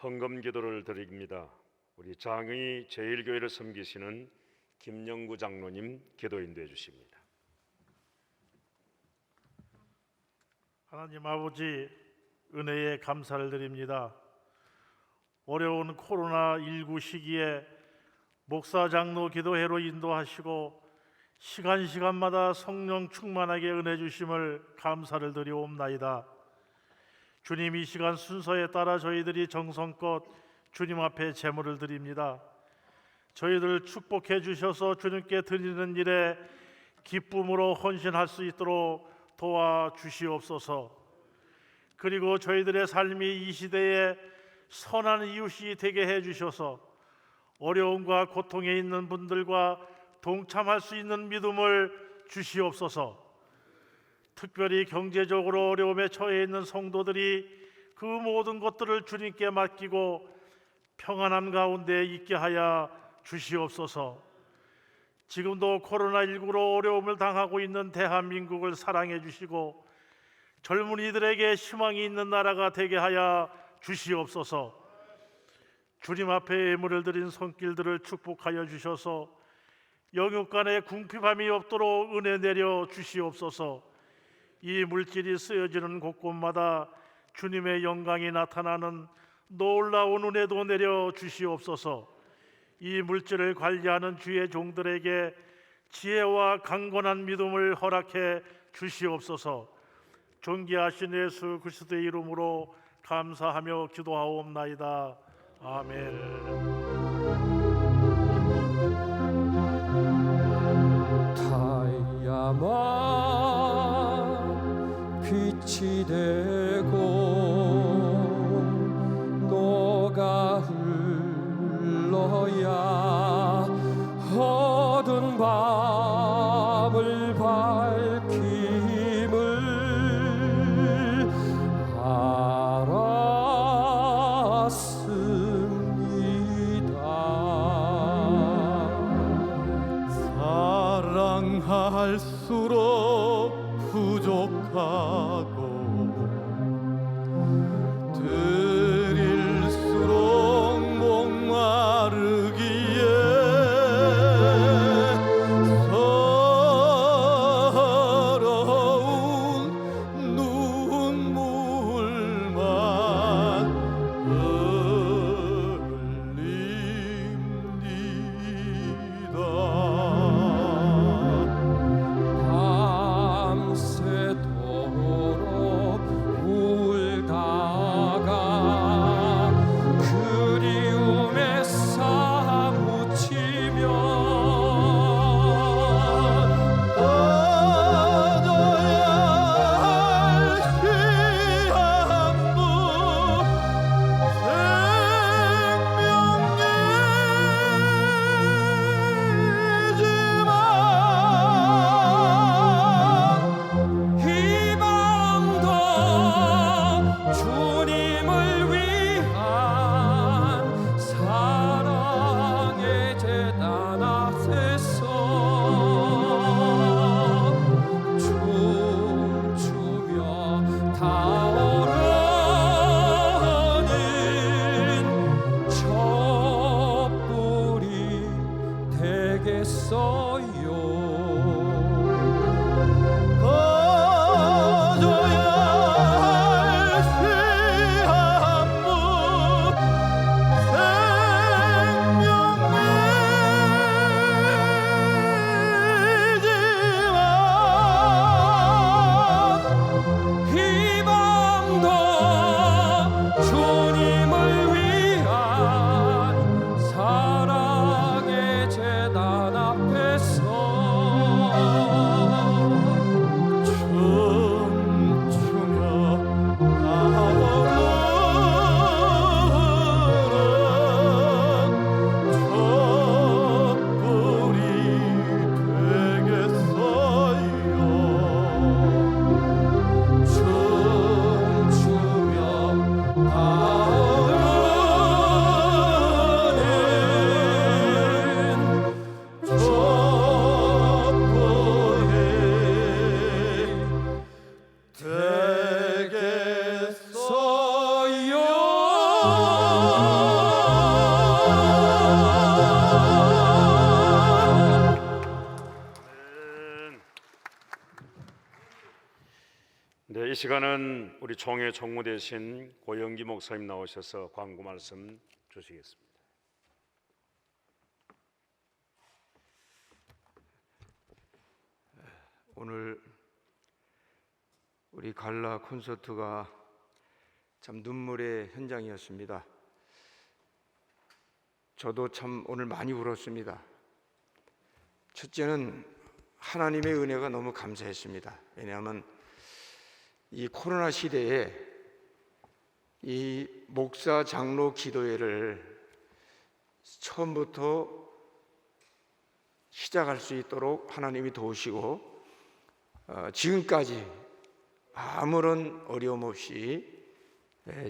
헌금 기도를 드립니다. 우리 장의 제1교회를 섬기시는 김영구 장로님 기도 인도해 주십니다. 하나님 아버지, 은혜에 감사를 드립니다. 어려운 코로나19 시기에 목사 장로 기도회로 인도하시고 시간마다 성령 충만하게 은혜 주심을 감사를 드리옵나이다. 주님, 이 시간 순서에 따라 저희들이 정성껏 주님 앞에 제물을 드립니다. 저희들 축복해 주셔서 주님께 드리는 일에 기쁨으로 헌신할 수 있도록 도와주시옵소서. 그리고 저희들의 삶이 이 시대에 선한 이웃이 되게 해주셔서 어려움과 고통에 있는 분들과 동참할 수 있는 믿음을 주시옵소서. 특별히 경제적으로 어려움에 처해 있는 성도들이 그 모든 것들을 주님께 맡기고 평안함 가운데 있게 하여 주시옵소서. 지금도 코로나19로 어려움을 당하고 있는 대한민국을 사랑해 주시고 젊은이들에게 희망이 있는 나라가 되게 하여 주시옵소서. 주님 앞에 예물을 드린 손길들을 축복하여 주셔서 영육간에 궁핍함이 없도록 은혜 내려 주시옵소서. 이 물질이 쓰여지는 곳곳마다 주님의 영광이 나타나는 놀라운 은혜도 내려 주시옵소서. 이 물질을 관리하는 주의 종들에게 지혜와 강건한 믿음을 허락해 주시옵소서. 존귀하신 예수 그리스도의 이름으로 감사하며 기도하옵나이다. 아멘. 다야만 빛이 되고 너가 흘러야 어두운 밤을 밝힘을 사랑할수록 부족하고 드릴수록 목마르기에 서러운 눈물만 밤새도록 울다가 그리움에 사무치면 떠져야 할 시한부 희망도 주님을 위한 사랑의 제단 앞에서 춤추며 타오르는 촛불이 되겠어요. 떠져야 할 시한부 생명이지만 희망도 주님을 위한 사랑의 제단 앞에서 춤추며 타오르는 촛불이 되겠어요. 춤추며 타오르는 촛불이 네, 이 시간은 우리 총회 총무 대신 고영기 목사님 나오셔서 광고 말씀 주시겠습니다. 오늘 우리 갈라 콘서트가 참 눈물의 현장이었습니다. 저도 참 오늘 많이 울었습니다. 첫째는 하나님의 은혜가 너무 감사했습니다. 왜냐하면 이 코로나 시대에 이 목사 장로 기도회를 처음부터 시작할 수 있도록 하나님이 도우시고 지금까지 아무런 어려움 없이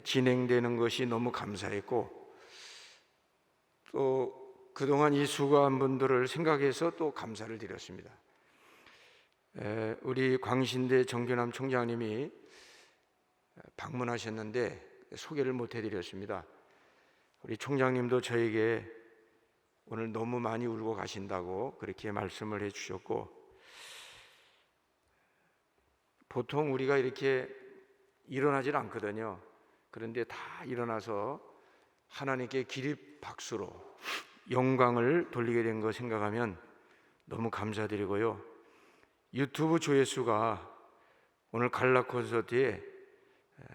진행되는 것이 너무 감사했고, 또 그동안 이 수고한 분들을 생각해서 또 감사를 드렸습니다. 우리 광신대 정규남 총장님이 방문하셨는데 소개를 못 해드렸습니다. 우리 총장님도 저에게 오늘 너무 많이 울고 가신다고 그렇게 말씀을 해주셨고, 보통 우리가 이렇게 일어나질 않거든요. 그런데 다 일어나서 하나님께 기립박수로 영광을 돌리게 된 거 생각하면 너무 감사드리고요. 유튜브 조회수가 오늘 갈라 콘서트에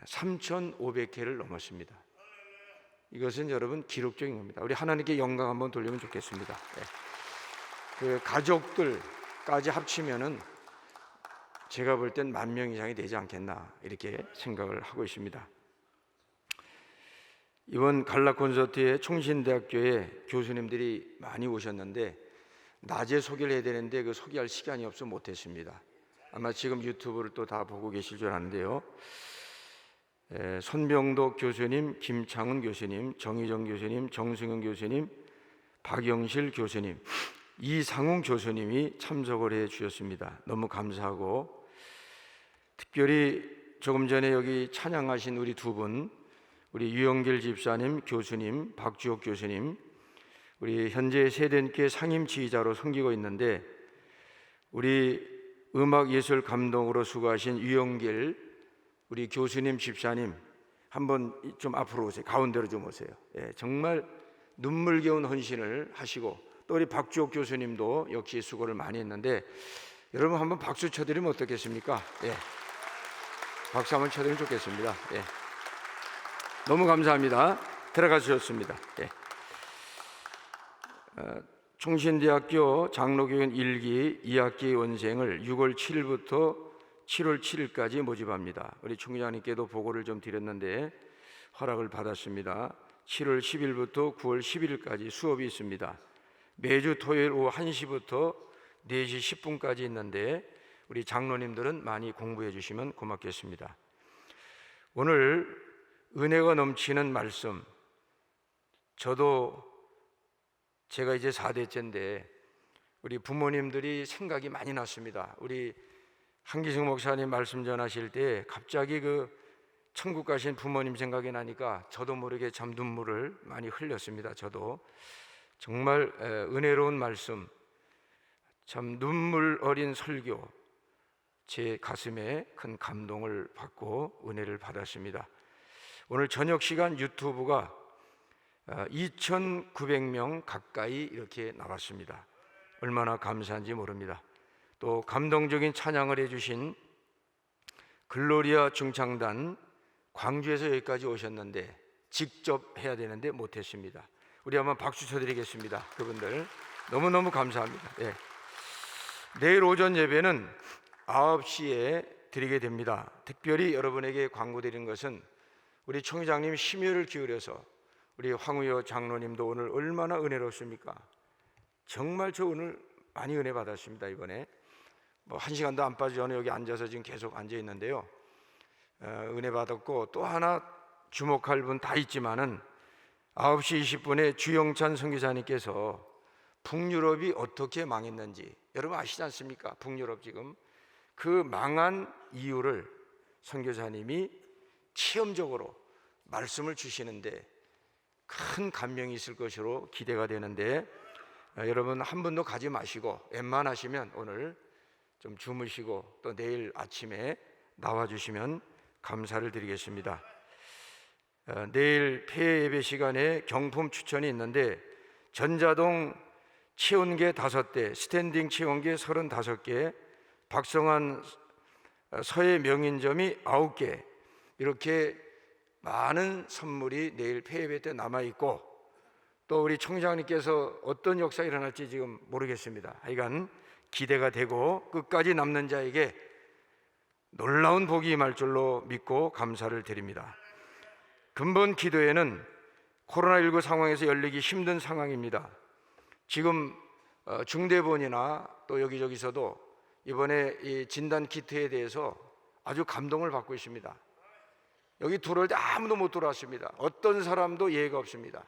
3,500회를 넘었습니다. 이것은 여러분 기록적인 겁니다. 우리 하나님께 영광 한번 돌리면 좋겠습니다. 그 가족들까지 합치면은 제가 볼 땐 10,000명 이상이 되지 않겠나 이렇게 생각을 하고 있습니다. 이번 갈라 콘서트에 총신대학교에 교수님들이 많이 오셨는데 낮에 소개를 해야 되는데 그 소개할 시간이 없어 못했습니다. 아마 지금 유튜브를 또 다 보고 계실 줄 아는데요. 손병덕 교수님, 김창훈 교수님, 정희정 교수님, 정승현 교수님, 박영실 교수님, 이상웅 교수님이 참석을 해 주셨습니다. 너무 감사하고, 특별히 조금 전에 여기 찬양하신 우리 두 분, 우리 유영길 집사님, 교수님, 박주옥 교수님, 우리 현재 세대교회 상임 지휘자로 섬기고 있는데 우리 음악 예술 감독으로 수고하신 유영길 우리 교수님, 집사님 한번 좀 앞으로 오세요. 가운데로 좀 오세요. 정말 눈물겨운 헌신을 하시고, 또 우리 박주옥 교수님도 역시 수고를 많이 했는데 여러분 한번 박수 쳐드리면 어떻겠습니까? 박수 한번 쳐드리면 좋겠습니다. 너무 감사합니다. 들어가주셨습니다. 총신대학교 장로교인 1기 2학기 원생을 6월 7일부터 7월 7일까지 모집합니다. 우리 총장님께도 보고를 좀 드렸는데 허락을 받았습니다. 7월 10일부터 9월 11일까지 수업이 있습니다. 매주 토요일 오후 1시부터 4시 10분까지 있는데 우리 장로님들은 많이 공부해 주시면 고맙겠습니다. 오늘 은혜가 넘치는 말씀, 저도 제가 이제 4대째인데 우리 부모님들이 생각이 많이 났습니다. 우리 한기승 목사님 말씀 전하실 때 갑자기 그 천국 가신 부모님 생각이 나니까 저도 모르게 참 눈물을 많이 흘렸습니다. 저도 정말 은혜로운 말씀, 참 눈물 어린 설교, 제 가슴에 큰 감동을 받고 은혜를 받았습니다. 오늘 저녁 시간 유튜브가 2,900명 가까이 이렇게 나왔습니다. 얼마나 감사한지 모릅니다. 또 감동적인 찬양을 해주신 글로리아 중창단, 광주에서 여기까지 오셨는데 직접 해야 되는데 못했습니다. 우리 한번 박수 쳐드리겠습니다. 그분들 너무너무 감사합니다. 내일 오전 예배는 9시에 드리게 됩니다. 특별히 여러분에게 광고드리는 것은 우리 총회장님 심혈을 기울여서 우리 황우여 장로님도 오늘 얼마나 은혜롭습니까? 정말 저 오늘 많이 은혜 받았습니다. 이번에 뭐 1시간도 안 빠지기 전에 여기 앉아서 지금 계속 앉아 있는데요. 은혜 받았고, 또 하나 주목할 분 다 있지만은 9시 20분에 주영찬 선교사님께서 북유럽이 어떻게 망했는지 여러분 아시지 않습니까? 북유럽 지금 그 망한 이유를 선교사님이 체험적으로 말씀을 주시는데 큰 감명이 있을 것으로 기대가 되는데, 여러분 한 분도 가지 마시고 웬만하시면 오늘 좀 주무시고 또 내일 아침에 나와주시면 감사를 드리겠습니다. 내일 폐 예배 시간에 경품 추천이 있는데 전자동 체온계 5대, 스탠딩 체온계 35개, 박성환 서해 명인점이 9개, 이렇게 많은 선물이 내일 폐예배 때 남아있고, 또 우리 총장님께서 어떤 역사가 일어날지 지금 모르겠습니다. 하여간 기대가 되고 끝까지 남는 자에게 놀라운 복이 임할 줄로 믿고 감사를 드립니다. 근본 기도회는 코로나19 상황에서 열리기 힘든 상황입니다. 지금 중대본이나 또 여기저기서도 이번에 이 진단 키트에 대해서 아주 감동을 받고 있습니다. 여기 들어올 때 아무도 못 들어왔습니다. 어떤 사람도 예의가 없습니다.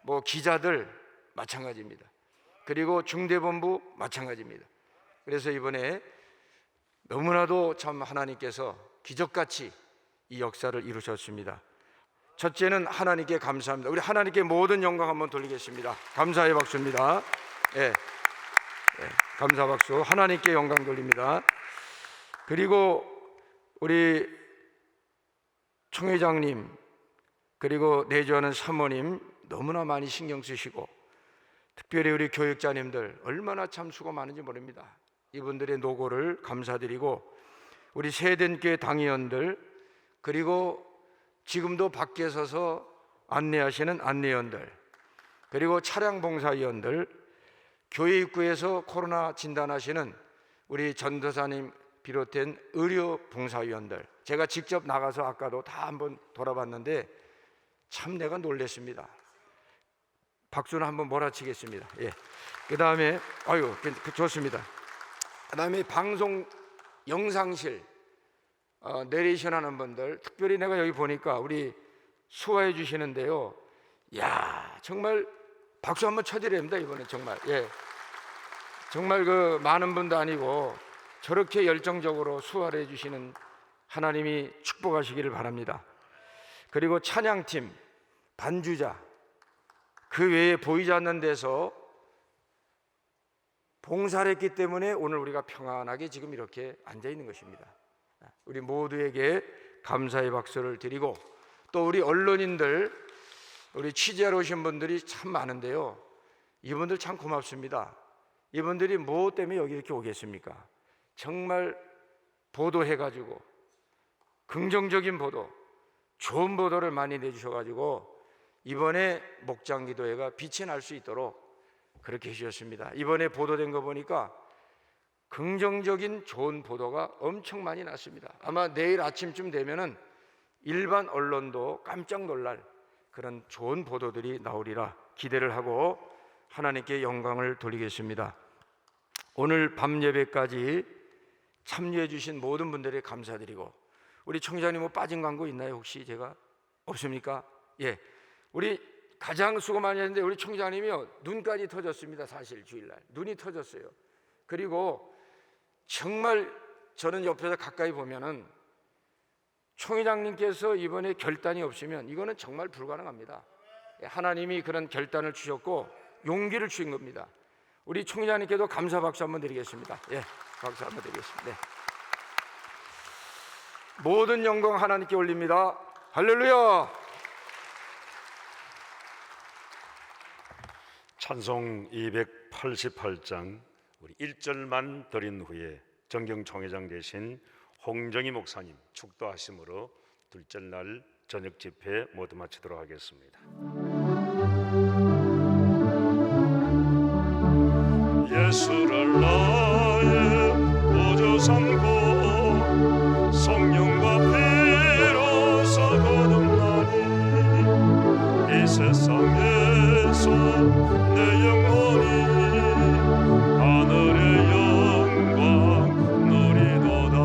뭐 기자들 마찬가지입니다. 그리고 중대본부 마찬가지입니다. 그래서 이번에 너무나도 참 하나님께서 기적같이 이 역사를 이루셨습니다. 첫째는 하나님께 감사합니다. 우리 하나님께 모든 영광 한번 돌리겠습니다. 감사의 박수입니다. 예, 감사 박수. 하나님께 영광 돌립니다. 그리고 우리 총회장님, 그리고 내조하는 사모님 너무나 많이 신경 쓰시고, 특별히 우리 교육자님들 얼마나 참 수고 많은지 모릅니다. 이분들의 노고를 감사드리고, 우리 세den교회 당의원들, 그리고 지금도 밖에 서서 안내하시는 안내원들, 그리고 차량 봉사위원들, 교회 입구에서 코로나 진단하시는 우리 전도사님 비롯된 의료 봉사위원들, 제가 직접 나가서 아까도 다 한번 돌아봤는데 참 내가 놀랬습니다. 박수는 한번 몰아치겠습니다. 예. 그 다음에 좋습니다. 그 다음에 방송 영상실 내레이션 하는 분들, 특별히 내가 여기 보니까 우리 수화해 주시는데요, 야, 정말 박수 한번 쳐드려야 됩니다. 이번엔 정말, 예, 정말 그 많은 분도 아니고 저렇게 열정적으로 수화를 해주시는 하나님이 축복하시기를 바랍니다. 그리고 찬양팀, 반주자, 그 외에 보이지 않는 데서 봉사를 했기 때문에 오늘 우리가 평안하게 지금 이렇게 앉아 있는 것입니다. 우리 모두에게 감사의 박수를 드리고, 또 우리 언론인들, 우리 취재하러 오신 분들이 참 많은데요, 이분들 참 고맙습니다. 이분들이 뭐 때문에 여기 이렇게 오겠습니까? 정말 보도해가지고 긍정적인 보도, 좋은 보도를 많이 내주셔가지고 이번에 목장기도회가 빛이 날 수 있도록 그렇게 해주셨습니다. 이번에 보도된 거 보니까 긍정적인 좋은 보도가 엄청 많이 났습니다. 아마 내일 아침쯤 되면은 일반 언론도 깜짝 놀랄 그런 좋은 보도들이 나오리라 기대를 하고 하나님께 영광을 돌리겠습니다. 오늘 밤 예배까지 참여해 주신 모든 분들에 감사드리고, 우리 총장님 뭐 빠진 광고 있나요? 혹시 제가 없습니까? 예, 우리 가장 수고 많이 했는데 우리 총장님이요, 눈까지 터졌습니다. 사실 주일날 눈이 터졌어요. 그리고 정말 저는 옆에서 가까이 보면은 총회장님께서 이번에 결단이 없으면 이거는 정말 불가능합니다. 하나님이 그런 결단을 주셨고 용기를 주신 겁니다. 우리 총회장님께도 감사 박수 한번 드리겠습니다. 예, 박수 한번 드리겠습니다. 네. 모든 영광 하나님께 올립니다. 할렐루야. 찬송 288장 우리 1절만 드린 후에 정경총회장 되신 홍정희 목사님 축도하심으로 둘째 날 저녁 집회 모두 마치도록 하겠습니다. 예수를 나의 구주 삼고 성령과 피로서 거듭나니 이 세상에서 내 영혼이 하늘의 영광 누리도다.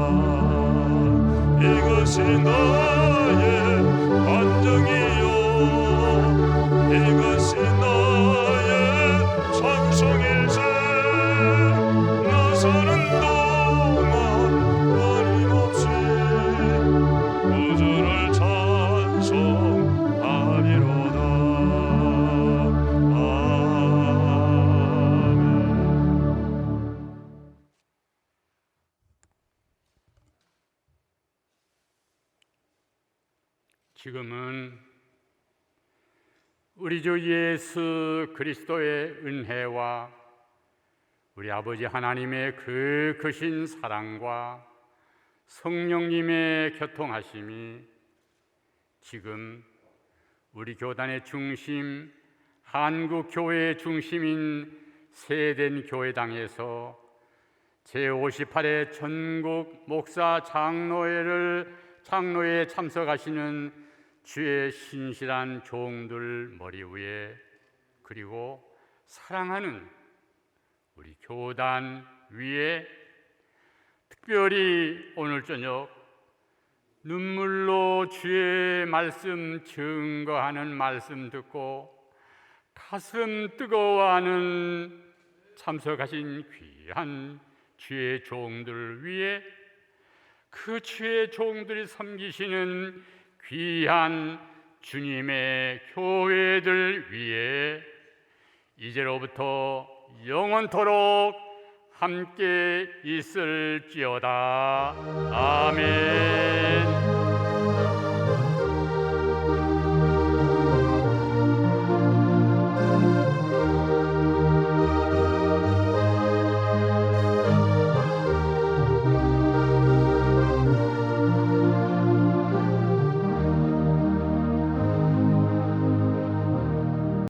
이것이 나의 안정이요 이것이 나의 찬송일세. 나 사는 동안 끊임없이 구주를 찬송하리로다. 지금은 우리 주 예수 그리스도의 은혜와 우리 아버지 하나님의 그 크신 사랑과 성령님의 교통하심이 지금 우리 교단의 중심, 한국교회의 중심인 세덴교회당에서 제58회 전국 목사 장로회에 참석하시는 주의 신실한 종들 머리 위에, 그리고 사랑하는 우리 교단 위에 특별히 오늘 저녁 눈물로 주의 말씀 증거하는 말씀 듣고 가슴 뜨거워하는 참석하신 귀한 주의 종들 위에 그 주의 종들이 섬기시는 귀한 주님의 교회들 위해 이제로부터 영원토록 함께 있을지어다.